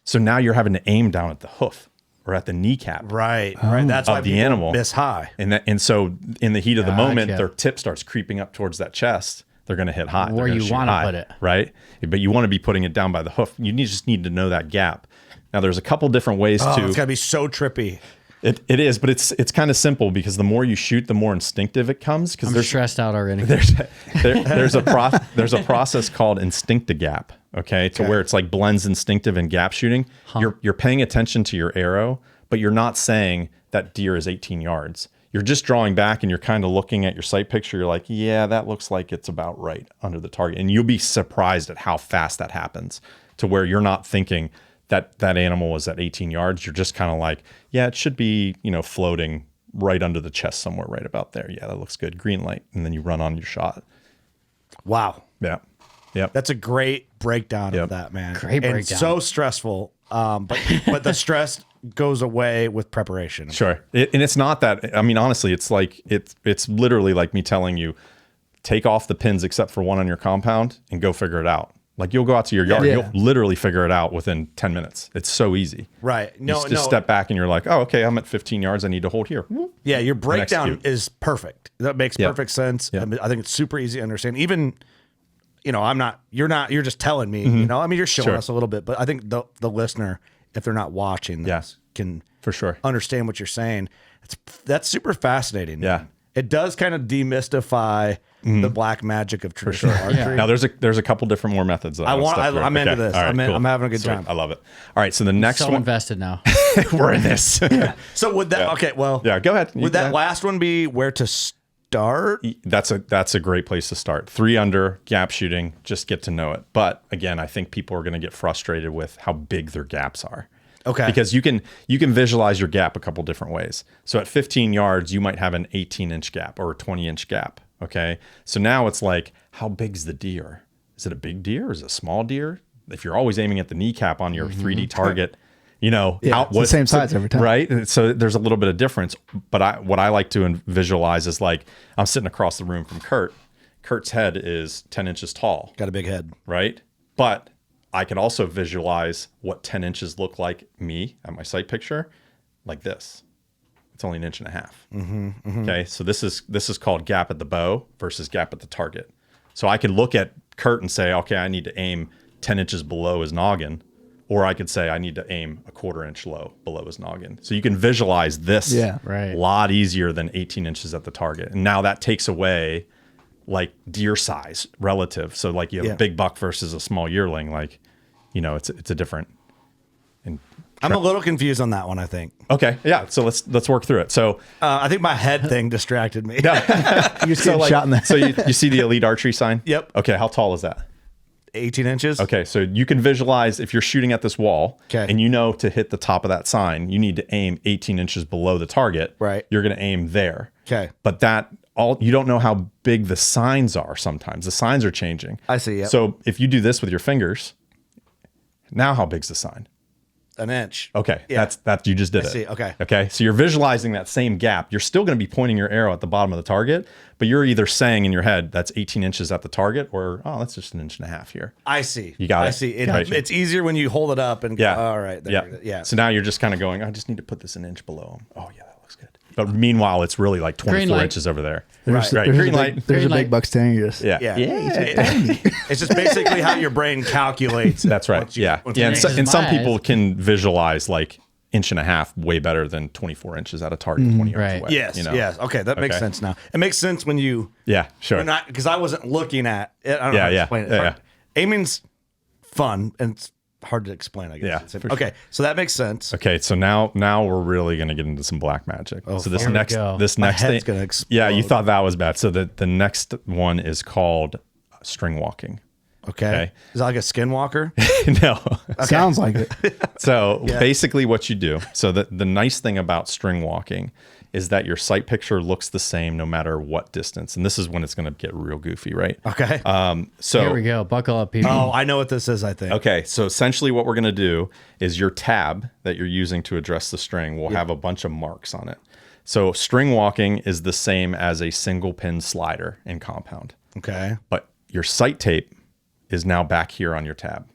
So now you're having to aim down at the hoof or at the kneecap, right? That's why the animal miss high, and so in the heat of the moment, their tip starts creeping up towards that chest. They're going to hit high. Where you want to put it, right? But you want to be putting it down by the hoof. You just need to know that gap. Now, there's a couple different ways to. It's got to be so trippy. It is, but it's kind of simple because the more you shoot, the more instinctive it comes. Because I'm stressed out already. There's a process called instincti-gap. Okay, where it's like blends instinctive and gap shooting. You're paying attention to your arrow, but you're not saying that deer is 18 yards. You're just drawing back and you're kind of looking at your sight picture. You're like, yeah, that looks like it's about right under the target, and you'll be surprised at how fast that happens. To where you're not thinking that animal is at 18 yards. You're just kind of like, yeah, it should be, floating right under the chest somewhere right about there. Yeah, that looks good. Green light. And then you run on your shot. Wow. Yeah. Yep. That's a great breakdown of that, man. Great breakdown. So stressful. But the stress goes away with preparation. Sure. And it's not that, honestly, it's like, it's literally like me telling you, take off the pins except for one on your compound and go figure it out. Like you'll go out to your yard, you'll literally figure it out within 10 minutes. It's so ezy. Right. You just step back and you're like, oh, okay, I'm at 15 yards. I need to hold here. Yeah, your breakdown is perfect. That makes perfect sense. I think it's super easy to understand. Even, you're just telling me, you're showing us a little bit, but I think the listener, if they're not watching this, can for sure understand what you're saying. That's super fascinating. Yeah. It does kind of demystify the black magic of traditional archery. Yeah. Now there's a couple different more methods. I'm into this. Right, I'm cool. having a good time. I love it. All right, so the next one. Invested now. We're in this. So would that? Okay, well. Yeah, go ahead. Would that last one be where to start? That's a great place to start. 3 under gap shooting. Just get to know it. But again, I think people are going to get frustrated with how big their gaps are. Okay. Because you can visualize your gap a couple different ways. So at 15 yards, you might have an 18-inch gap or a 20-inch gap. Okay. So now it's like, how big's the deer? Is it a big deer? Is it a small deer? If you're always aiming at the kneecap on your 3D target, it's the same size every time. Right. So there's a little bit of difference. But what I like to visualize is like, I'm sitting across the room from Kurt. Kurt's head is 10 inches tall. Got a big head. Right. But I can also visualize what 10 inches look like me at my sight picture like this. It's only 1.5 inches. Okay. So this is called gap at the bow versus gap at the target. So I can look at Kurt and say, okay, I need to aim 10 inches below his noggin, Or I could say I need to aim a 1/4 inch low below his noggin. So you can visualize this a lot easier than 18 inches at the target. And now that takes away like deer size relative. So like you have a big buck versus a small yearling, like, you know, it's a different. And I'm a little confused on that one, I think. Okay. Yeah. So let's work through it. So I think my head thing distracted me. You see a shot in the so you see the elite archery sign? Yep. Okay. How tall is that? 18 inches. Okay. So you can visualize if you're shooting at this wall and you know to hit the top of that sign, you need to aim 18 inches below the target. Right. You're going to aim there. Okay. But you don't know how big the signs are sometimes. The signs are changing. I see. Yep. So if you do this with your fingers, now how big's the sign? An inch. Okay. Yeah. You just did I it. see. Okay. Okay. So you're visualizing that same gap. You're still going to be pointing your arrow at the bottom of the target, but you're either saying in your head that's 18 inches at the target or, oh, that's just 1.5 inches here. I see. You got it. I see. Right. It's easier when you hold it up and go, all right. Yeah. So now you're just kind of going, I just need to put this an inch below him. Oh, yeah, that looks good. But meanwhile, it's really like 24 inches over there. There's Green light. There's a big buck standing. You just It's just basically how your brain calculates. That's right. And some people can visualize like 1.5 inches way better than 24 inches at a target 20 yards away. Yes. You know? Yes. Okay. That makes sense now. It makes sense when you. Yeah. Sure. Because I wasn't looking at it. I don't know how to explain it. Aiming's fun and it's hard to explain, I guess. Yeah. Okay. So that makes sense. Okay. So now we're really going to get into some black magic. Oh, so this next thing. Gonna explode. Yeah. You thought that was bad. So the next one is called string walking. Okay. Is that like a skinwalker? No. Sounds like it. So basically what you do, so the nice thing about string walking is that your sight picture looks the same no matter what distance. And this is when it's going to get real goofy, right? Okay. So here we go. Buckle up, people. Oh, I know what this is, I think. Okay. So essentially what we're going to do is your tab that you're using to address the string will have a bunch of marks on it. So string walking is the same as a single pin slider in compound. Okay. But your sight tape is now back here on your tab.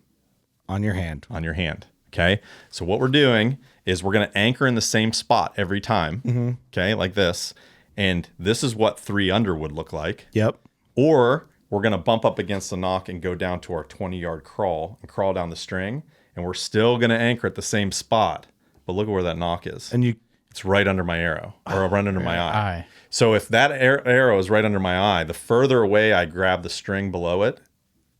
On your hand. On your hand. Okay. So what we're doing is we're going to anchor in the same spot every time. Okay. Like this. And this is what 3 under would look like. Yep. Or we're going to bump up against the knock and go down to our 20-yard crawl and crawl down the string. And we're still going to anchor at the same spot. But look at where that knock is. And it's right under my arrow or right under my eye. So if that arrow is right under my eye, the further away I grab the string below it,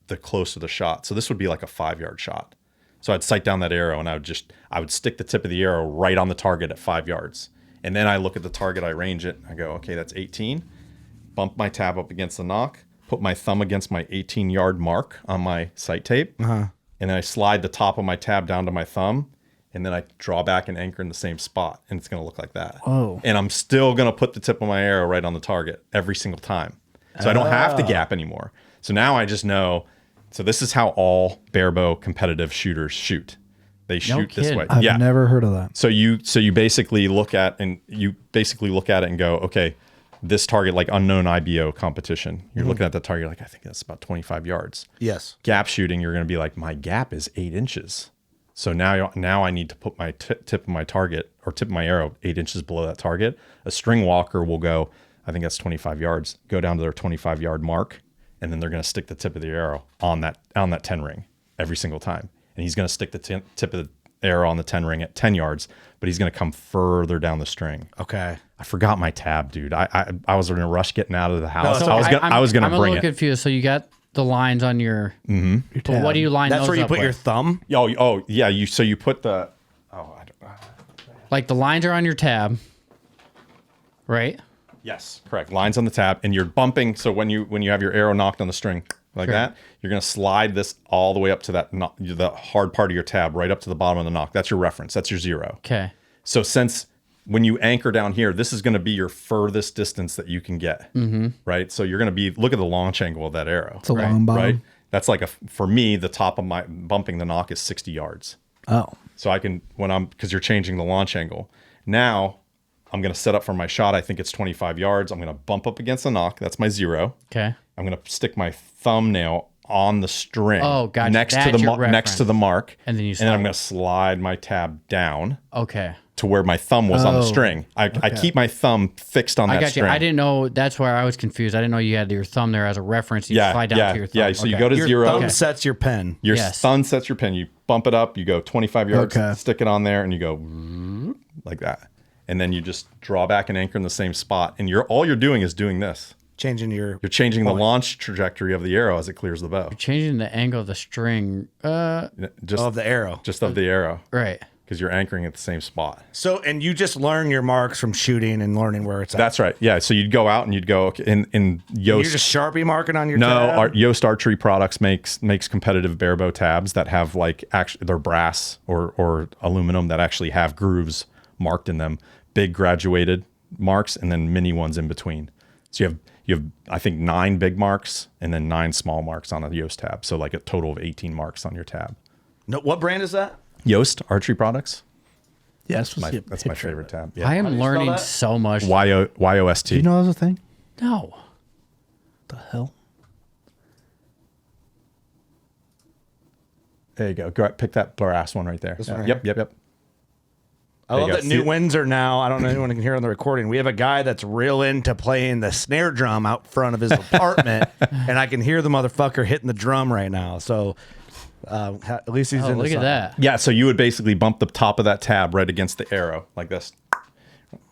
the closer the shot. So this would be like a 5-yard shot. So I'd sight down that arrow and I would stick the tip of the arrow right on the target at 5 yards. And then I look at the target, I range it, I go, okay, that's 18. Bump my tab up against the knock, put my thumb against my 18-yard mark on my sight tape, and then I slide the top of my tab down to my thumb, and then I draw back and anchor in the same spot, and it's going to look like that. Oh. And I'm still going to put the tip of my arrow right on the target every single time. So I don't have to gap anymore. So now I just know. So this is how all barebow competitive shooters shoot. They shoot this way. I've never heard of that. So you basically look at it and go, okay, this target, like unknown IBO competition, you're looking at the target like, I think that's about 25 yards. Yes. Gap shooting, you're going to be like, my gap is 8 inches. So now I need to put my tip of my target or tip of my arrow 8 inches below that target. A string walker will go, I think that's 25 yards, go down to their 25-yard mark. And then they're going to stick the tip of the arrow on that 10 ring every single time. And he's going to stick the tip of the arrow on the 10 ring at 10 yards, but he's going to come further down the string. Okay. I forgot my tab, dude. I was in a rush getting out of the house. So I was going to I'm a bring little confused. So you got the lines on your. Your but what do you line That's those where you up put with? your thumb? Oh yeah. You put the. Oh, I don't. Like the lines are on your tab, right? Yes, correct. Lines on the tab, and you're bumping. So when you have your arrow knocked on the string like that, you're going to slide this all the way up to the hard part of your tab, right up to the bottom of the knock. That's your reference. That's your 0. Okay. So since when you anchor down here, this is going to be your furthest distance that you can get, right? So you're going to look at the launch angle of that arrow. It's a long bottom. Right? That's like for me, the top of my bumping the knock is 60 yards. Oh. So I can, because you're changing the launch angle. Now I'm going to set up for my shot. I think it's 25 yards. I'm going to bump up against the knock. That's my 0. Okay. I'm going to stick my thumbnail on the string. Oh, gotcha. Next to the mark. And then And then I'm going to slide my tab down. Okay. to where my thumb was on the string. I keep my thumb fixed on that got string. you. I didn't know. That's where I was confused. I didn't know you had your thumb there as a reference. You slide down to your thumb. Yeah, so you go to Your 0. thumb sets your pen. Your thumb sets your pin. You bump it up. You go 25 yards, stick it on there, and you go like that. And then you just draw back and anchor in the same spot. And all you're doing is doing this. You're changing the launch trajectory of the arrow as it clears the bow. You're changing the angle of the string. Just of the arrow. Just of the arrow. Right. Because you're anchoring at the same spot. So, and you just learn your marks from shooting and learning where it's at. That's right. Yeah. So you'd go out and you'd go, okay, in Yoast. You're just Sharpie marking on your tab? Yoast Archery Products makes competitive barebow tabs that have actually they're brass or aluminum that actually have grooves marked in them, big graduated marks, and then mini ones in between. So you have I think 9 big marks and then 9 small marks on a Yoast tab. So like a total of 18 marks on your tab. No, what brand is that? Yoast Archery Products. Yes, that's my favorite tab. Yeah. I am learning so much. YOST. Do you know that was a thing? No. The hell? There you go. Go pick that brass one right there. This one right Yep. I love that New Windsor now. I don't know if anyone can hear on the recording. We have a guy that's real into playing the snare drum out front of his apartment, and I can hear the motherfucker hitting the drum right now. So at least he's in. Look at that. Yeah. So you would basically bump the top of that tab right against the arrow like this,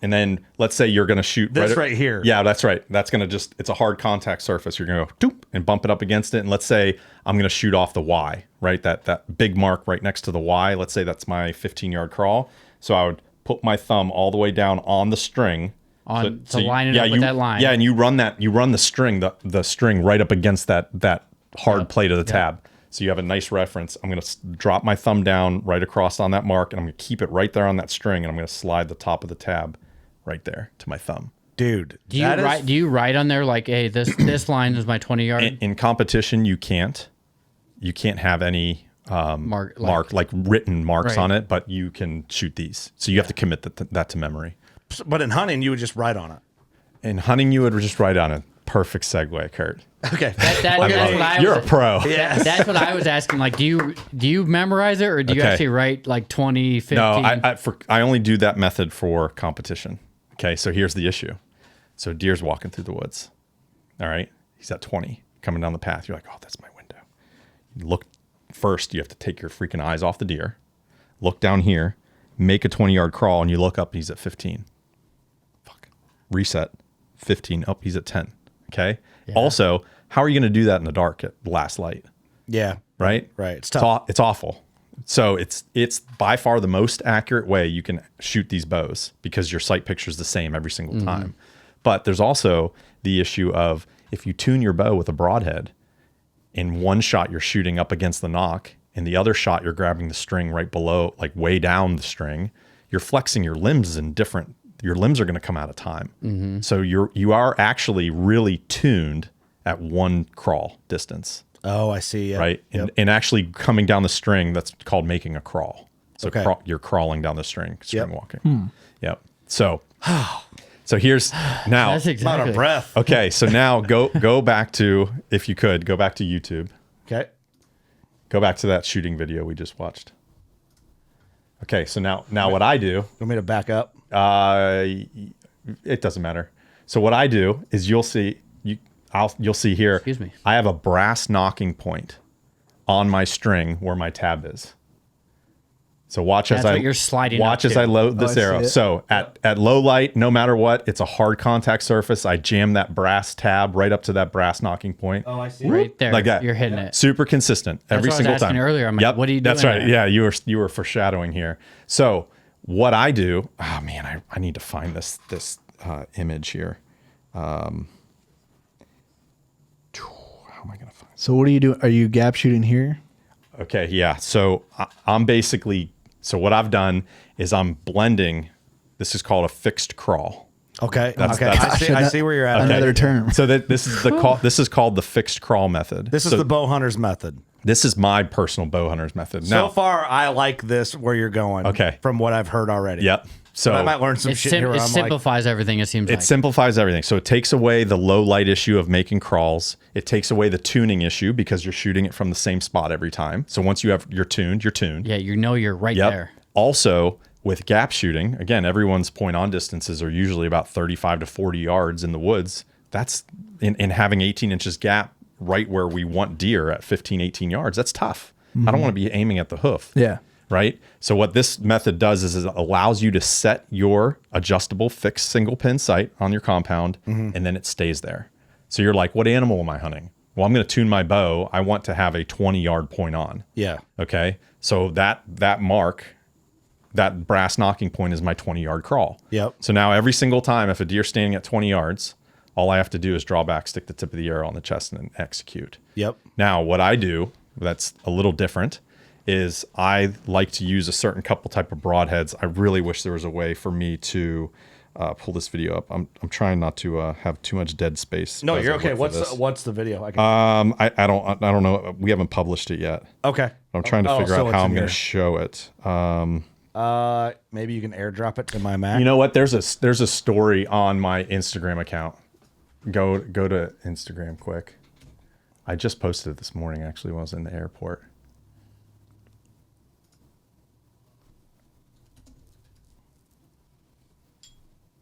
and then let's say you're going to shoot this right here. Yeah, that's right. That's going to it's a hard contact surface. You're going to go doop and bump it up against it. And let's say I'm going to shoot off the Y, right? That big mark right next to the Y. Let's say that's my 15-yard crawl. So I would put my thumb all the way down on the string. Line it up with that line. Yeah, and you run the string, the string right up against that hard plate of the tab. So you have a nice reference. I'm going to drop my thumb down right across on that mark, and I'm going to keep it right there on that string, and I'm going to slide the top of the tab right there to my thumb. Dude, do you write on there like, hey, this line is my 20-yard? In competition, you can't have any written marks on it, but you can shoot these. So you have to commit that to memory. But in hunting, you would just write on it. In hunting, you would just write on it. Perfect segue, Kurt. Okay, you're a pro. Yeah, that's what I was asking. Like, do you memorize it, or do you actually write like 20, 15? No, I only do that method for competition. Okay, so here's the issue. So deer's walking through the woods. All right, he's at 20 coming down the path. You're like, oh, that's my window. You look first. You have to take your freaking eyes off the deer. Look down here, make a 20-yard crawl, and you look up. He's at 15. Fuck. Reset. 15. Up. He's at 10. Okay. Yeah. Also, how are you going to do that in the dark at last light? Yeah. Right. It's tough. It's awful. So it's by far the most accurate way you can shoot these bows because your sight picture is the same every single time. But there's also the issue of if you tune your bow with a broadhead, in one shot you're shooting up against the nock, and the other shot you're grabbing the string right below, like way down the string. You're flexing your limbs in different. Your limbs are going to come out of time. So you are actually really tuned at one crawl distance. Oh, I see. Yeah. Right. And actually coming down the string, that's called making a crawl. So you're crawling down the string walking. Yep. So here's now. That's exactly. Out of breath. Okay. So now go back to, if you could, go back to YouTube. Okay. Go back to that shooting video we just watched. Okay. So now what I do. You want me to back up? It doesn't matter. So what I do is you'll see here. Excuse me. I have a brass knocking point on my string where my tab is. So watch as you're sliding. Watch as I load this arrow. So at low light, no matter what, it's a hard contact surface. I jam that brass tab right up to that brass knocking point. Oh, I see. Right there, like that. You're hitting it. Super consistent every single time. Earlier, I'm like, what are you doing? That's right. There? Yeah, you were foreshadowing here. So what I do? Oh man, I need to find this image here. How am I going to find it? So what are you doing? Are you gap shooting here? Okay, yeah. So I'm basically, what I've done is I'm blending. This is called a fixed crawl. Okay. I see where you're at. Another term. So this is called the fixed crawl method. This is the bow hunter's method. This is my personal bow hunter's method. So far, I like this where you're going. Okay. From what I've heard already. Yep. So I might learn some shit here. It simplifies everything. It seems like it simplifies everything. So it takes away the low light issue of making crawls. It takes away the tuning issue because you're shooting it from the same spot every time. So once you're tuned. Yeah, you're right there. Also with gap shooting, again, everyone's point on distances are usually about 35 to 40 yards in the woods. That's in having 18 inches gap right where we want deer at 15, 18 yards. That's tough. I don't want to be aiming at the hoof. Yeah. Right. So what this method does is it allows you to set your adjustable fixed single pin sight on your compound, and then it stays there. So you're like, what animal am I hunting? Well, I'm going to tune my bow. I want to have a 20-yard point on. Yeah. Okay. So that mark, that brass knocking point is my 20-yard crawl. Yep. So now every single time, if a deer's standing at 20 yards, all I have to do is draw back, stick the tip of the arrow on the chest, and then execute. Yep. Now, what I do that's a little different is I like to use a certain couple type of broadheads. I really wish there was a way for me to pull this video up. I'm trying not to have too much dead space. No, you're okay. What's the video? I don't know. We haven't published it yet. Okay. I'm trying to figure out how I'm going to show it. Maybe you can airdrop it to my Mac. You know what? There's a story on my Instagram account. Go to Instagram quick. I just posted it this morning actually while I was in the airport.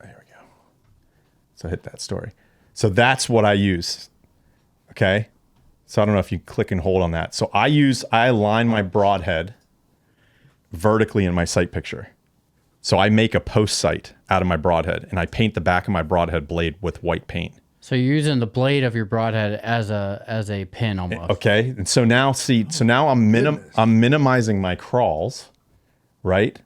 There we go. So hit that story. So that's what I use. Okay. So I don't know if you click and hold on that. So I align my broadhead vertically in my sight picture. So I make a post sight out of my broadhead and I paint the back of my broadhead blade with white paint. So you're using the blade of your broadhead as a pin almost. Okay. And so now I'm minimizing my crawls, right?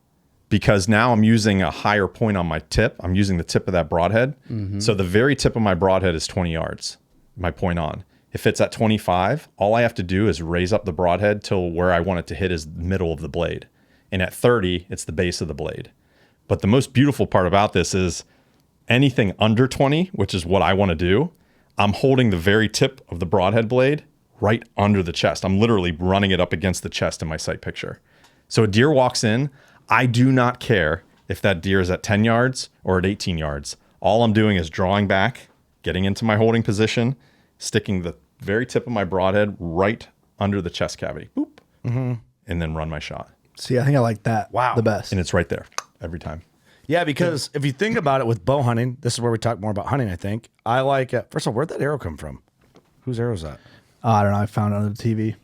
Because now I'm using a higher point on my tip. I'm using the tip of that broadhead. So the very tip of my broadhead is 20 yards, my point on. If it's at 25, all I have to do is raise up the broadhead till where I want it to hit is the middle of the blade. And at 30, it's the base of the blade. But the most beautiful part about this is anything under 20, which is what I want to do, I'm holding the very tip of the broadhead blade right under the chest. I'm literally running it up against the chest in my sight picture. So a deer walks in, I do not care if that deer is at 10 yards or at 18 yards. All I'm doing is drawing back, getting into my holding position, sticking the very tip of my broadhead right under the chest cavity, boop, and then run my shot. See, I think I like that the best. And it's right there every time. Yeah, because if you think about it with bow hunting, this is where we talk more about hunting, I think. I like, first of all, where'd that arrow come from? Whose arrow is that? I don't know. I found it on the TV.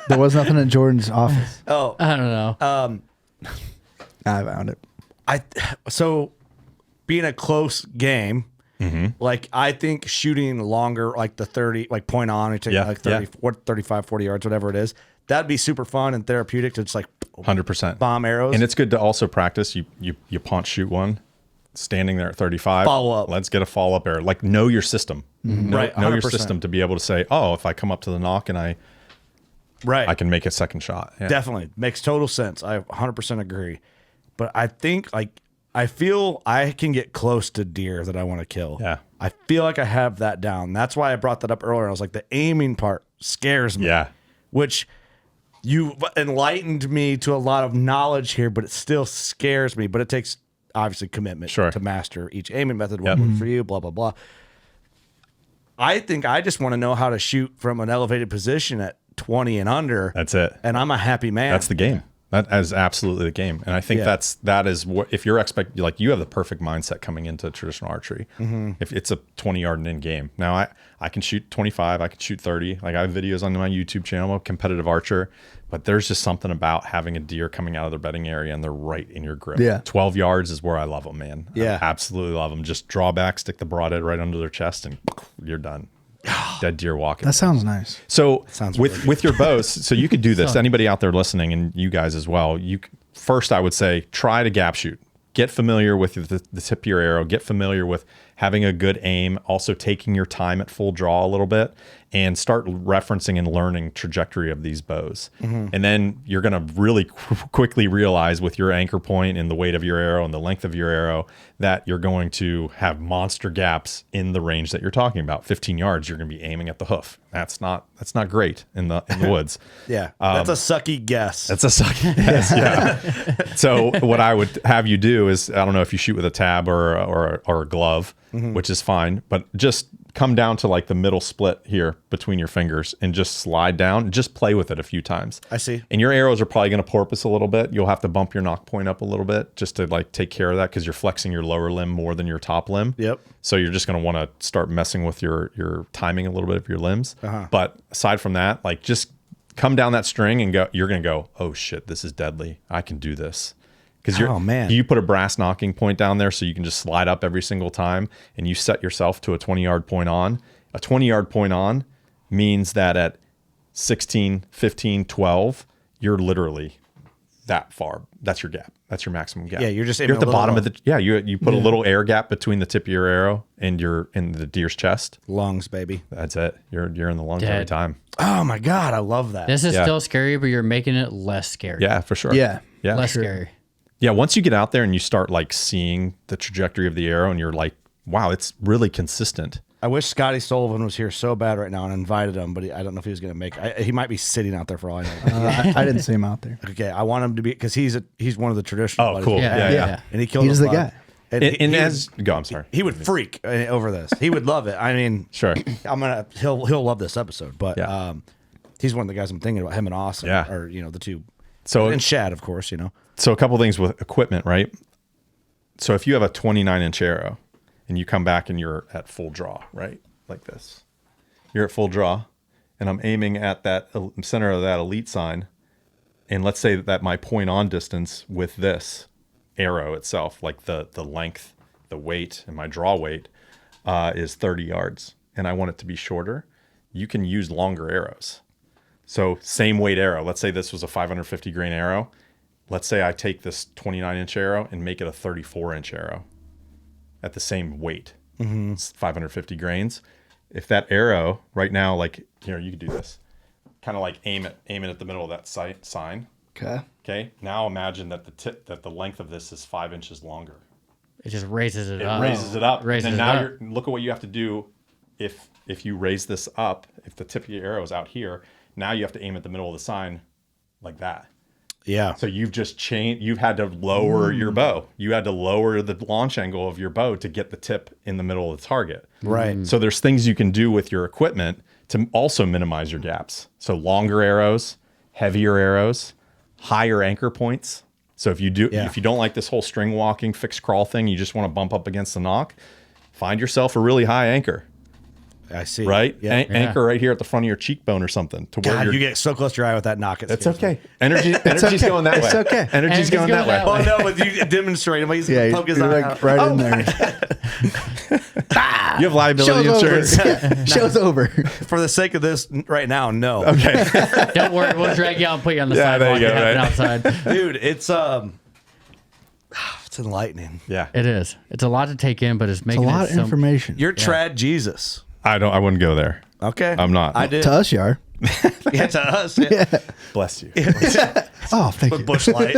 There was nothing in Jordan's office. Oh, I don't know. I found it. So being a close game, like I think shooting longer, like the 30, like point on, and take like 30, 35, 40 yards, whatever it is, that'd be super fun and therapeutic to just like 100% bomb arrows. And it's good to also practice. You paunch shoot one, standing there at 35. Follow up. Let's get a follow up arrow. Like know your system. Know your 100%. system to be able to say, oh, if I come up to the knock and I can make a second shot. Yeah. Definitely makes total sense. I 100% agree. But I think I feel I can get close to deer that I want to kill. Yeah. I feel like I have that down. That's why I brought that up earlier. I was like, the aiming part scares me. Yeah. Which you enlightened me to a lot of knowledge here, but it still scares me. But it takes obviously commitment to master each aiming method. What works for you, blah, blah, blah. I think I just want to know how to shoot from an elevated position at 20 and under. That's it. And I'm a happy man. That's the game. That is absolutely the game. And I think that is what, if you're you have the perfect mindset coming into traditional archery. If it's a 20-yard and in game. Now I can shoot 25, I can shoot 30. Like I have videos on my YouTube channel, I'm a competitive archer, but there's just something about having a deer coming out of their bedding area and they're right in your grip. Yeah. 12 yards is where I love them, man. Yeah. I absolutely love them. Just draw back, stick the broadhead right under their chest and you're done. Dead deer walking. That sounds nice. So with your bows, so you could do this. Anybody out there listening, and you guys as well. First, I would say try to gap shoot. Get familiar with the tip of your arrow. Get familiar with having a good aim. Also taking your time at full draw a little bit, and start referencing and learning trajectory of these bows. And then you're going to really quickly realize with your anchor point and the weight of your arrow and the length of your arrow that you're going to have monster gaps in the range that you're talking about. 15 yards, you're going to be aiming at the hoof. That's not great in the woods. Yeah, that's a sucky guess. That's a sucky guess. Yeah. So what I would have you do is, I don't know if you shoot with a tab or a glove, which is fine, but just come down to like the middle split here between your fingers and just slide down. Just play with it a few times. I see. And your arrows are probably going to porpoise a little bit. You'll have to bump your nock point up a little bit just to like take care of that because you're flexing your lower limb more than your top limb. Yep. So you're just going to want to start messing with your timing a little bit of your limbs. But aside from that, like just come down that string and go. You're going to go, oh shit, this is deadly. I can do this. Because you put a brass knocking point down there so you can just slide up every single time and you set yourself to a 20-yard point on. A 20-yard point on means that at 16, 15, 12, you're literally that far. That's your gap. That's your maximum gap. Yeah, you're just at the bottom of the you put a little air gap between the tip of your arrow and you're in the deer's chest. Lungs, baby. That's it. You're in the lungs every time. Oh my God, I love that. This is still scary, but you're making it less scary. Yeah, for sure. Yeah. Less scary. Yeah, once you get out there and you start like seeing the trajectory of the arrow and you're like, wow, it's really consistent. I wish Scotty Sullivan was here so bad right now and invited him, but I don't know if he was going to make it. He might be sitting out there for all I know. I didn't see him out there. Okay, I want him to be, because he's one of the traditional. Oh, cool. Yeah. And he killed He's a the guy. I'm sorry. He would freak over this. He would love it. I mean, sure. He'll love this episode, but he's one of the guys I'm thinking about, him and Austin, or the two. So and Shad, of course, So a couple things with equipment, right? So if you have a 29-inch arrow and you come back and you're at full draw, right? Like this. You're at full draw and I'm aiming at that center of that elite sign. And let's say that my point on distance with this arrow itself, like the length, the weight, and my draw weight is 30 yards. And I want it to be shorter. You can use longer arrows. So same weight arrow. Let's say this was a 550 grain arrow. Let's say I take this 29-inch arrow and make it a 34-inch arrow at the same weight. It's 550 grains. If that arrow right now, like here, you could do this, kind of like aim it at the middle of that sign. Okay. Now imagine that the length of this is 5 inches longer. It just raises it up. It raises it up. Raises and it now up. look at what you have to do if you raise this up. If the tip of your arrow is out here, now you have to aim at the middle of the sign like that. Yeah. So you've had to lower your bow. You had to lower the launch angle of your bow to get the tip in the middle of the target. Right. So there's things you can do with your equipment to also minimize your gaps. So longer arrows, heavier arrows, higher anchor points. So if you don't like this whole string walking, fixed crawl thing, you just want to bump up against the nock, find yourself a really high anchor. I see. Right? Anchor right here at the front of your cheekbone or something. God, you get so close to your eye with that knock. That's okay. Energy's going that way. It's okay. Energy's going that way. Oh, no, but you demonstrate him. He's going to poke his eye out. Right in there. You have liability insurance. Show's over. For the sake of this right now, no. Okay. Don't worry. We'll drag you out and put you on the sidewalk. There you go, right? Outside. Dude, it's enlightening. Yeah. It is. It's a lot to take in, but it's making a lot of information. You're trad Jesus. I wouldn't go there. Okay. I'm not. I did. To us, you are. Yeah, to us. Yeah. Bless you. Oh, thank you. Bush light.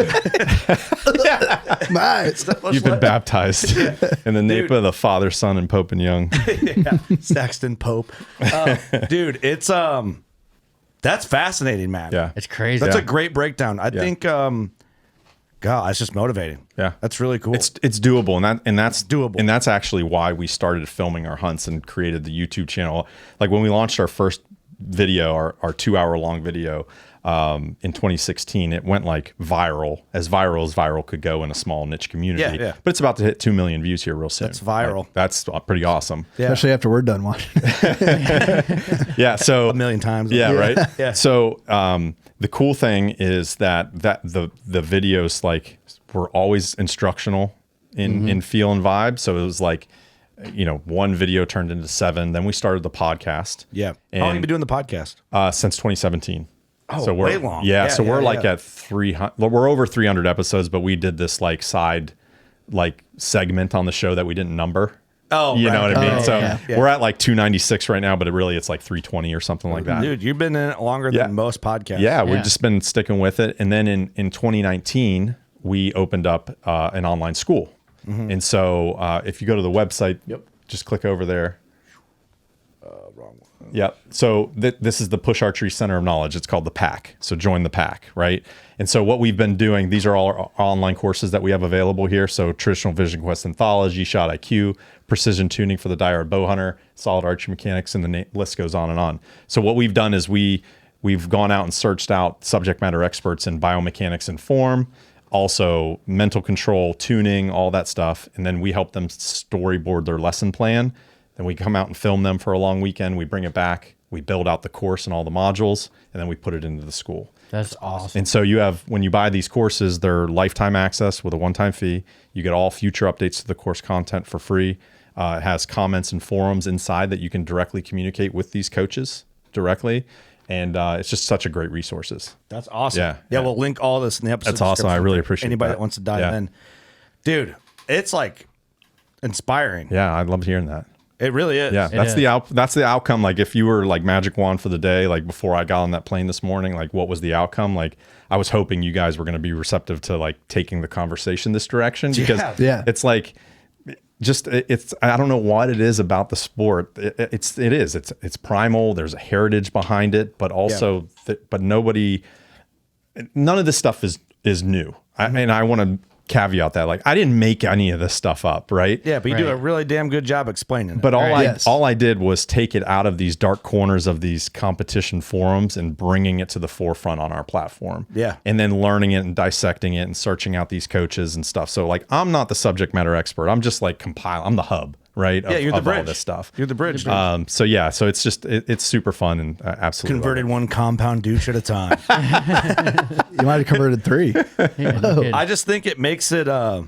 Nice. You've been baptized in the name of the Father, Son, and Pope and Young. Sexton Pope. Dude, it's that's fascinating, man. Yeah. It's crazy. That's a great breakdown. I think God, that's just motivating. Yeah. That's really cool. It's doable, and that's doable. And that's actually why we started filming our hunts and created the YouTube channel. Like when we launched our first video, our 2-hour-long video in 2016, it went like viral as viral could go in a small niche community. Yeah. But it's about to hit 2 million views here real soon. That's viral. Like, that's pretty awesome. Yeah. Especially after we're done watching. Yeah. So 1 million times. Yeah. Right. Yeah. So the cool thing is that the videos like were always instructional in feel and vibe. So it was like, one video turned into 7. Then we started the podcast. Yeah. How long have you been doing the podcast? Since 2017. Oh, so we're way long. Yeah. So we're like at 300. We're over 300 episodes, but we did this like side segment on the show that we didn't number. Oh, you know what I mean? Oh, so yeah. we're at like 296 right now, but it's like 320 or something like that. Dude, you've been in it longer than most podcasts. Yeah, we've just been sticking with it. And then in 2019, we opened up an online school. And so if you go to the website, just click over there. Wrong one. Yep. So this is the Push Archery Center of Knowledge. It's called the Pack. So join the Pack, right? And so what we've been doing, these are all our online courses that we have available here. So traditional Vision Quest Anthology, Shot IQ, precision tuning for the diehard bow hunter, solid archery mechanics, and the list goes on and on. So what we've done is we've gone out and searched out subject matter experts in biomechanics and form, also mental control, tuning, all that stuff. And then we help them storyboard their lesson plan. Then we come out and film them for a long weekend. We bring it back. We build out the course and all the modules, and then we put it into the school. That's awesome. And so you have, when you buy these courses, they're lifetime access with a one-time fee. You get all future updates to the course content for free. It has comments and forums inside that you can directly communicate with these coaches directly. And it's just such a great resources. That's awesome. Yeah. Yeah, we'll link all this in the episode. That's awesome. I really appreciate anybody that. that wants to dive in. Dude, it's like inspiring. Yeah, I loved hearing that. It really is. Yeah, that's the outcome. Like if you were like magic wand for the day, like before I got on that plane this morning, like what was the outcome? Like I was hoping you guys were going to be receptive to like taking the conversation this direction, because it's like it's I don't know what it is about the sport. It's primal. There's a heritage behind it, but also but none of this stuff is new. And I want to caveat that, like I didn't make any of this stuff up, right? Yeah, but you do a really damn good job explaining it. But all I did was take it out of these dark corners of these competition forums and bringing it to the forefront on our platform. Yeah. And then learning it and dissecting it and searching out these coaches and stuff. So like I'm not the subject matter expert. I'm just like I'm the hub, right? Yeah, you're the bridge. All this stuff. You're the bridge. So it's just it's super fun and absolutely converted one compound douche at a time. You might have converted 3. I just think it makes it. I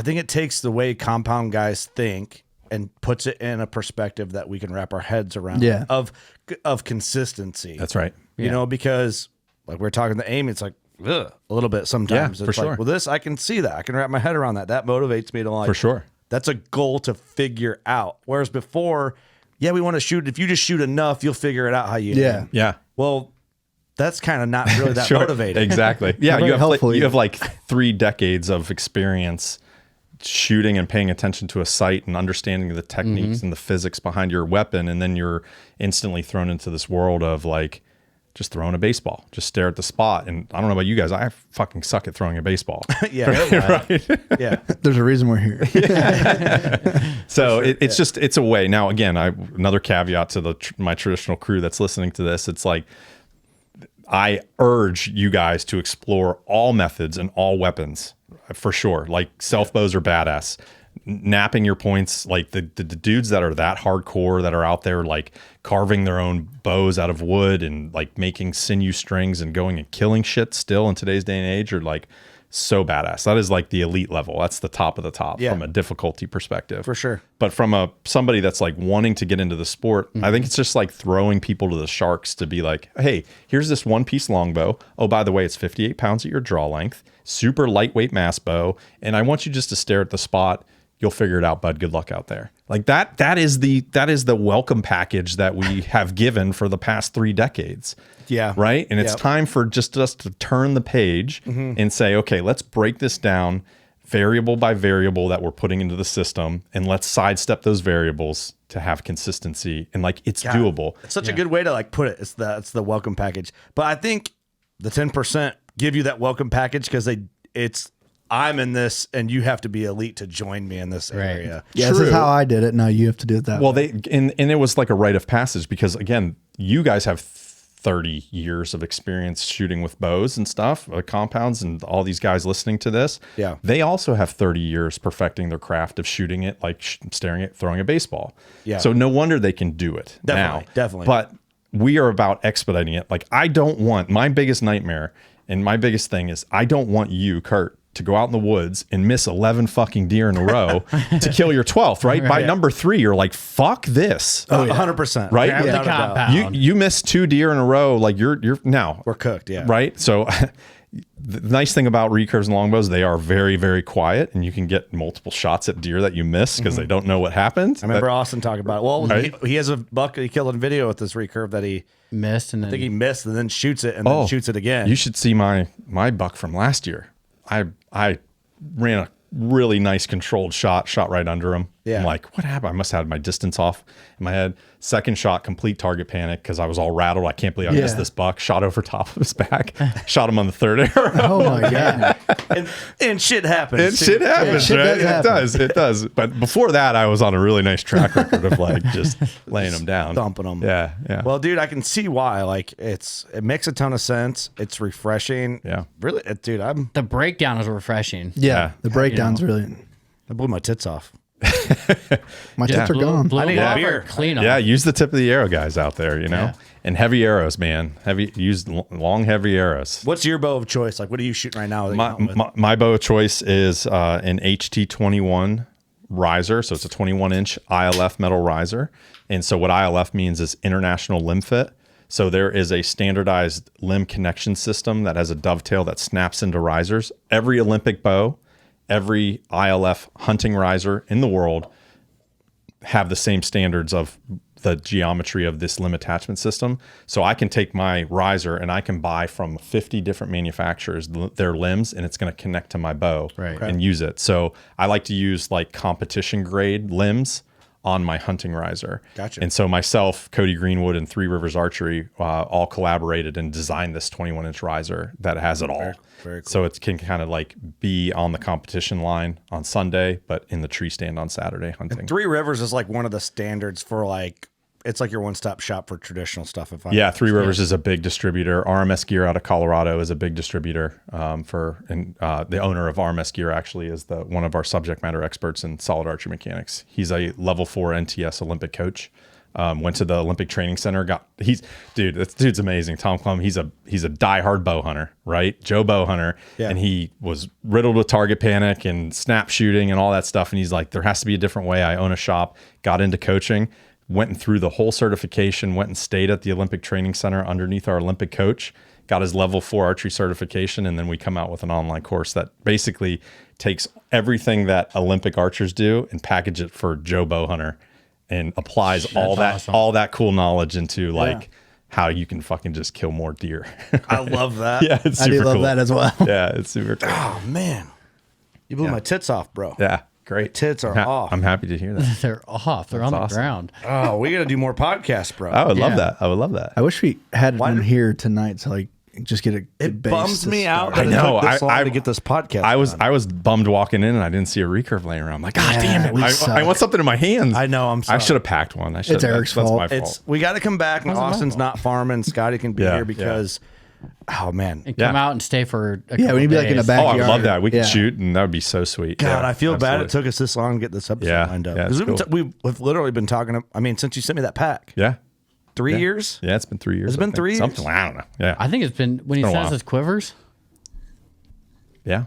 think it takes the way compound guys think and puts it in a perspective that we can wrap our heads around. Yeah. Of consistency. That's right. You know, because like we're talking to Amy, it's like a little bit sometimes. Yeah, it's for like, sure. well, this I can see that. I can wrap my head around that. That motivates me to like For sure. That's a goal to figure out. Whereas before, we want to shoot. If you just shoot enough, you'll figure it out how you aim. Yeah. Well, that's kind of not really that motivating. Exactly. Yeah. Very helpful. You have like 3 decades of experience shooting and paying attention to a sight and understanding the techniques and the physics behind your weapon. And then you're instantly thrown into this world of like, just throwing a baseball, just stare at the spot. And I don't know about you guys, I fucking suck at throwing a baseball. Right. Yeah. There's a reason we're here. So it's a way. Now, again, another caveat to my traditional crew that's listening to this. It's like, I urge you guys to explore all methods and all weapons for sure. Like self bows are badass. Napping your points, like the dudes that are that hardcore that are out there like carving their own bows out of wood and like making sinew strings and going and killing shit still in today's day and age are like so badass. That is like the elite level. That's the top of the top from a difficulty perspective. For sure. But from somebody that's like wanting to get into the sport, I think it's just like throwing people to the sharks to be like, hey, here's this one-piece longbow. Oh, by the way, it's 58 pounds at your draw length, super lightweight mass bow, and I want you just to stare at the spot. You'll figure it out, bud. Good luck out there. Like that is the welcome package that we have given for the past 3 decades. Yeah. Right. And it's time for just us to turn the page and say, okay, let's break this down variable by variable that we're putting into the system. And let's sidestep those variables to have consistency. And like, it's doable. It's such a good way to like put it. It's the welcome package. But I think the 10% give you that welcome package because I'm in this and you have to be elite to join me in this area. Yeah, this is how I did it. Now you have to do it that way. And it was like a rite of passage because again, you guys have 30 years of experience shooting with bows and stuff, compounds, and all these guys listening to this. Yeah. They also have 30 years perfecting their craft of shooting it, like throwing a baseball. Yeah. So no wonder they can do it Definitely. But we are about expediting it. Like I don't want, my biggest nightmare and my biggest thing is I don't want you, Kurt, to go out in the woods and miss 11 fucking deer in a row to kill your 12th, right? By number 3, you're like, fuck this. 100%. Right? Grab the compound. You miss 2 deer in a row, like you're now. We're cooked, yeah. Right? So the nice thing about recurves and longbows, they are very, very quiet and you can get multiple shots at deer that you miss because they don't know what happened. I remember Austin talking about it. Well, he has a buck he killed in video with this recurve that he missed, and then I think he missed and then shoots it and then shoots it again. You should see my buck from last year. I ran a really nice controlled shot right under him. Yeah. I'm like, what happened? I must have had my distance off in my head. Second shot, complete target panic because I was all rattled. I can't believe I missed this buck. Shot over top of his back. Shot him on the third arrow. Oh my God. and shit happens. And shit happens, shit right? does happen. It does. But before that, I was on a really nice track record of like just laying them down. Thumping them. Yeah, yeah. Well, dude, I can see why. Like, it makes a ton of sense. It's refreshing. Yeah. Really, dude, The breakdown is refreshing. Yeah, the breakdown's really. I blew my tits off. My tits are gone. Blew I need them a beer. off or clean them. Yeah, use the tip of the arrow, guys out there, you know? Yeah. And heavy arrows, man. Use long, heavy arrows. What's your bow of choice? Like, what are you shooting right now? that you're hunting with? My bow of choice is an HT21 riser. So it's a 21-inch ILF metal riser. And so what ILF means is International Limb Fit. So there is a standardized limb connection system that has a dovetail that snaps into risers. Every Olympic bow, every ILF hunting riser in the world have the same standards of the geometry of this limb attachment system. So I can take my riser and I can buy from 50 different manufacturers their limbs, and it's going to connect to my bow and use it. So I like to use like competition grade limbs on my hunting riser. Gotcha. And so myself, Cody Greenwood, and Three Rivers Archery all collaborated and designed this 21-inch riser that has it all. Very cool. So it can kind of like be on the competition line on Sunday, but in the tree stand on Saturday hunting. Three Rivers is like one of the standards for like, it's like your one-stop shop for traditional stuff. Yeah, Three Rivers is a big distributor. RMS Gear out of Colorado is a big distributor the owner of RMS Gear actually is one of our subject matter experts in solid archery mechanics. He's a level 4 NTS Olympic coach. Went to the Olympic Training Center. This dude's amazing. Tom Klum, he's a diehard bow hunter, right? Joe bow hunter. Yeah. And he was riddled with target panic and snap shooting and all that stuff. And he's like, there has to be a different way. I own a shop, got into coaching, went and through the whole certification, went and stayed at the Olympic Training Center underneath our Olympic coach, got his level 4 archery certification. And then we come out with an online course that basically takes everything that Olympic archers do and package it for Joe bow hunter and applies all that cool knowledge into like how you can fucking just kill more deer. I love that. Yeah, it's I super do love cool. that as well. Yeah, it's super cool. Oh man, you blew my tits off, bro. Yeah, great. Tits are off. I'm happy to hear that. They're off. They're on the ground. Oh, we got to do more podcasts, bro. I would love that. I would love that. I wish we had one here tonight to like just get a It base bums to me out start. that I know. it took this long I to get this podcast. I was bummed walking in and I didn't see a recurve laying around. I'm like, God damn it! we I suck. want something in my hands. I know. I'm sorry. I should have packed one. It's Eric's fault. That's my fault. We got to come back, and Austin's not farming. Scotty can be Yeah, here because, oh man, And come out and stay for a couple we need to be like in a days. Oh, I backyard. would love that. We could Yeah. shoot, and that would be so sweet. God, Yeah, I feel bad it absolutely. took us this long to get this episode Yeah, lined up. yeah, it's Because cool. we've literally been talking. I mean, since you sent me that pack, Yeah. 3 Yeah. years. Yeah, it's been 3 years. Has it been I think. 3 years? Something. I don't know. Yeah. I think it's been when he been a sends while. us quivers. Yeah.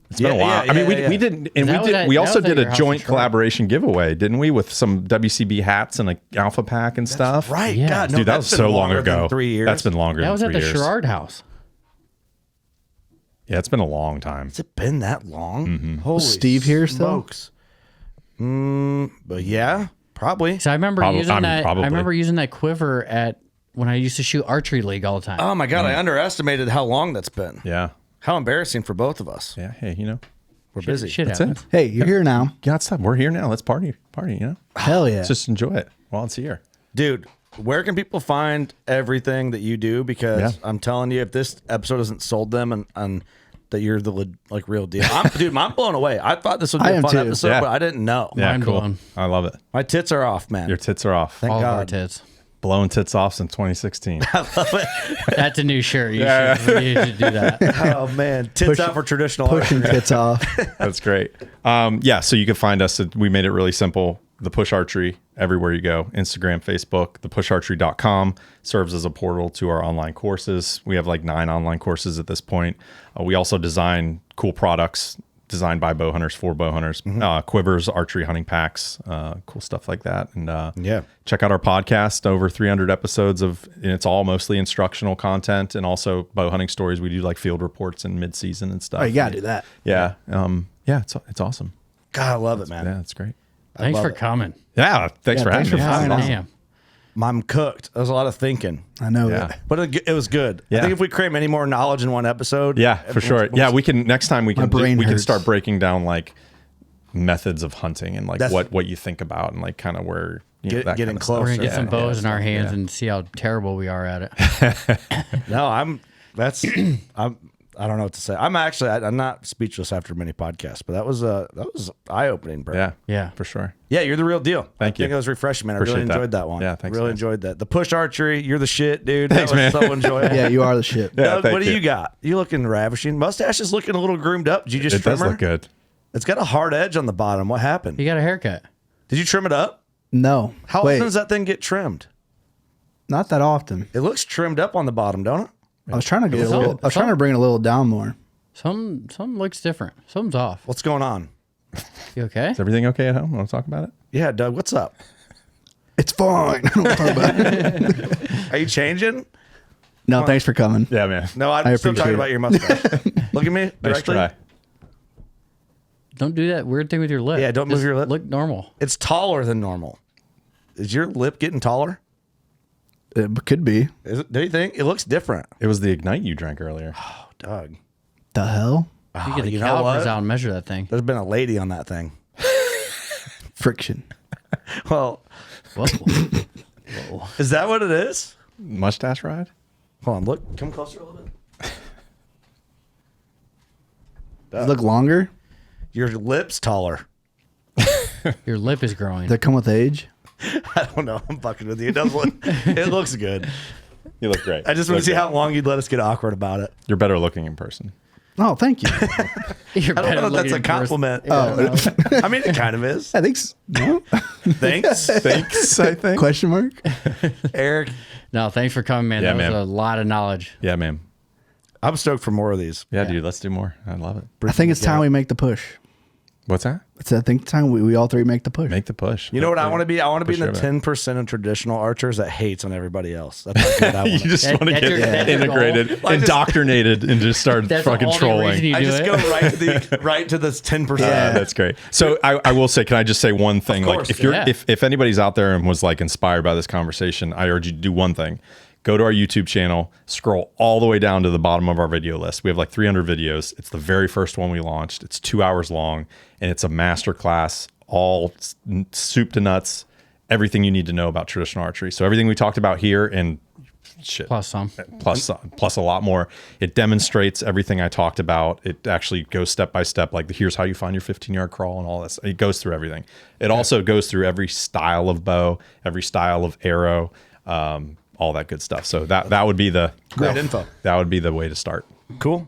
It's been a while. yeah, I mean, yeah. we didn't, and That was at- we that also was at did your a house joint in Charlotte. collaboration giveaway, didn't we, with some WCB hats and a alpha pack and stuff? Right. Yeah. God, no, Dude, that that's was been so long longer than ago. 3 years. That's been longer That than was 3 at the years. Sherrard house. Yeah, it's been a long time. Has it been that long? Mm-hmm. Holy Steve here still? smokes. But yeah, probably. So I remember Probably- using I mean, that. probably. I remember using that quiver at when I used to shoot archery league all the time. Oh my God, I underestimated how long that's been. Yeah. How embarrassing for both of us. Yeah. Hey, We're busy. Shit that's happens. it. Hey, you're here now. Yeah, stop. We're here now. Let's party, Hell yeah. Let's just enjoy it while it's here. Dude, where can people find everything that you do? Because Yeah. I'm telling you, if this episode hasn't sold them and that you're the like real deal, I'm blown away. I thought this would be I a am fun too. episode, Yeah. but I didn't know. Yeah, Mind cool. blown. I love it. My tits are off, man. Your tits are off. Thank All of our God. tits. Blowing tits off since 2016. That's a new shirt. You should do that. Oh man, tits out for traditional Pushing archery. tits off. That's great. Yeah, so you can find us. We made it really simple. The Push Archery, everywhere you go. Instagram, Facebook. ThePushArchery.com serves as a portal to our online courses. We have like 9 online courses at this point. We also design cool products designed by bow hunters for bow hunters. Quivers, archery hunting packs, cool stuff like that. And check out our podcast. Over 300 episodes and it's all mostly instructional content and also bow hunting stories. We do like field reports in mid-season and stuff. Oh, you got to do that. Yeah. It's awesome. God, I love it, man. Yeah, it's great. Thanks for coming. Yeah, thanks for having me. Damn. I'm cooked. There's a lot of thinking. I know Yeah. that. But it was good. I Yeah. think if we cram any more knowledge in one episode. Yeah, for sure. Yeah, we can next time we can brain we can hurts. start breaking down like methods of hunting and like what you think about and like kind of where getting close. We're gonna get some bows in our hands and see how terrible we are at it. No, I don't know what to say. I'm not speechless after many podcasts, but that was eye opening, bro. Yeah, for sure. Yeah, you're the real deal. Thank you. I think it was refreshing, man. I Appreciate really enjoyed that one. Yeah, thanks. Really enjoyed that. The push archery, you're the shit, dude. Thanks, that was man. so enjoyable. Yeah, you are the shit. Yeah, Doug, thank what do you got? You looking ravishing. Mustache is looking a little groomed up. Did you just It trim does her? look good. It's got a hard edge on the bottom. What happened? You got a haircut. Did you trim it up? No. How Wait, often does that thing get trimmed? Not that often. It looks trimmed up on the bottom, don't it? I was trying to get I was trying to bring it a little down more. Some looks different. Something's off. What's going on? You okay? Is everything okay at home? Want to talk about it? Yeah, Doug, what's up? It's fine. I don't talk about it. Are you changing? No, thanks for coming. Yeah, man. No, I'm I still talking appreciate about it. your mustache. Look at me Nice directly. try. Don't do that weird thing with your lip. Yeah, don't move Just your lip. Look normal. It's taller than normal. Is your lip getting taller? It could be. Is it, do you think? It looks different. It was the Ignite you drank earlier. Oh, Doug. The hell? You get the you know calipers what? out and measure that thing. There's been a lady on that thing. Friction. Well, Whoa. is that what it is? Mustache ride? Hold on, look. Come closer a little bit. Does it look longer? Your lip's taller. Your lip is growing. Does that come with age? I don't know. I'm fucking with you. It does look. It looks good. You look great. I just want to see how long you'd let us get awkward about it. You're better looking in person. Oh, thank you. You're I don't better know if that's looking a in person. compliment. Oh, I mean, it kind of is. I think no. Thanks. Thanks, I think. Question mark? Eric, No, thanks for coming, man. Yeah, That man. was a lot of knowledge. Yeah, man. I'm stoked for more of these. Yeah, dude, let's do more. I love it. I think it's time we make the push. What's that? I think it's time we all three make the push. Make the push. You know what I want to be? I want to be in the Push your 10% of traditional archers that hates on everybody else. That's how good I want You to just That- want to that's get that's your integrated, goal? indoctrinated, and just start That's fucking all the trolling. reason you I do just it? go right to this 10%. That's great. So I will say, can I just say one thing? Of course, like if you're yeah. if anybody's out there and was like inspired by this conversation, I urge you to do one thing. Go to our YouTube channel, scroll all the way down to the bottom of our video list. We have like 300 videos. It's the very first one we launched. It's 2 hours long, and it's a master class, all soup to nuts, everything you need to know about traditional archery. So everything we talked about here and shit. Plus some. Plus a lot more. It demonstrates everything I talked about. It actually goes step by step, like here's how you find your 15-yard crawl and all this. It goes through everything. It also goes through every style of bow, every style of arrow, all that good stuff. So that would be the Great info. That would be the way to start. Cool.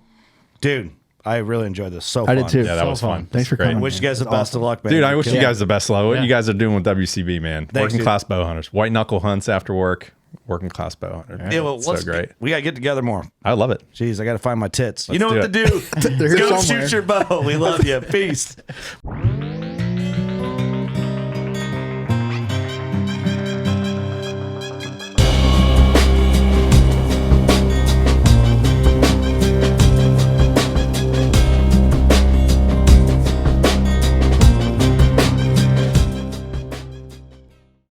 Dude, I really enjoyed this. So I fun. did too. Yeah, that So was fun. fun. Thanks for Great. coming. Wish you guys the best of luck, man. Dude, I wish you Yeah. guys the best of luck. What Yeah. you guys are doing with WCB, man. Working dude. class bow hunters. White knuckle hunts after work. Working class bow hunter. Yeah, well, so let's great. We got to get together more. I love it. Jeez, I got to find my tits. You Let's know do what to do. They're here Go somewhere. shoot your bow. We love you. Peace.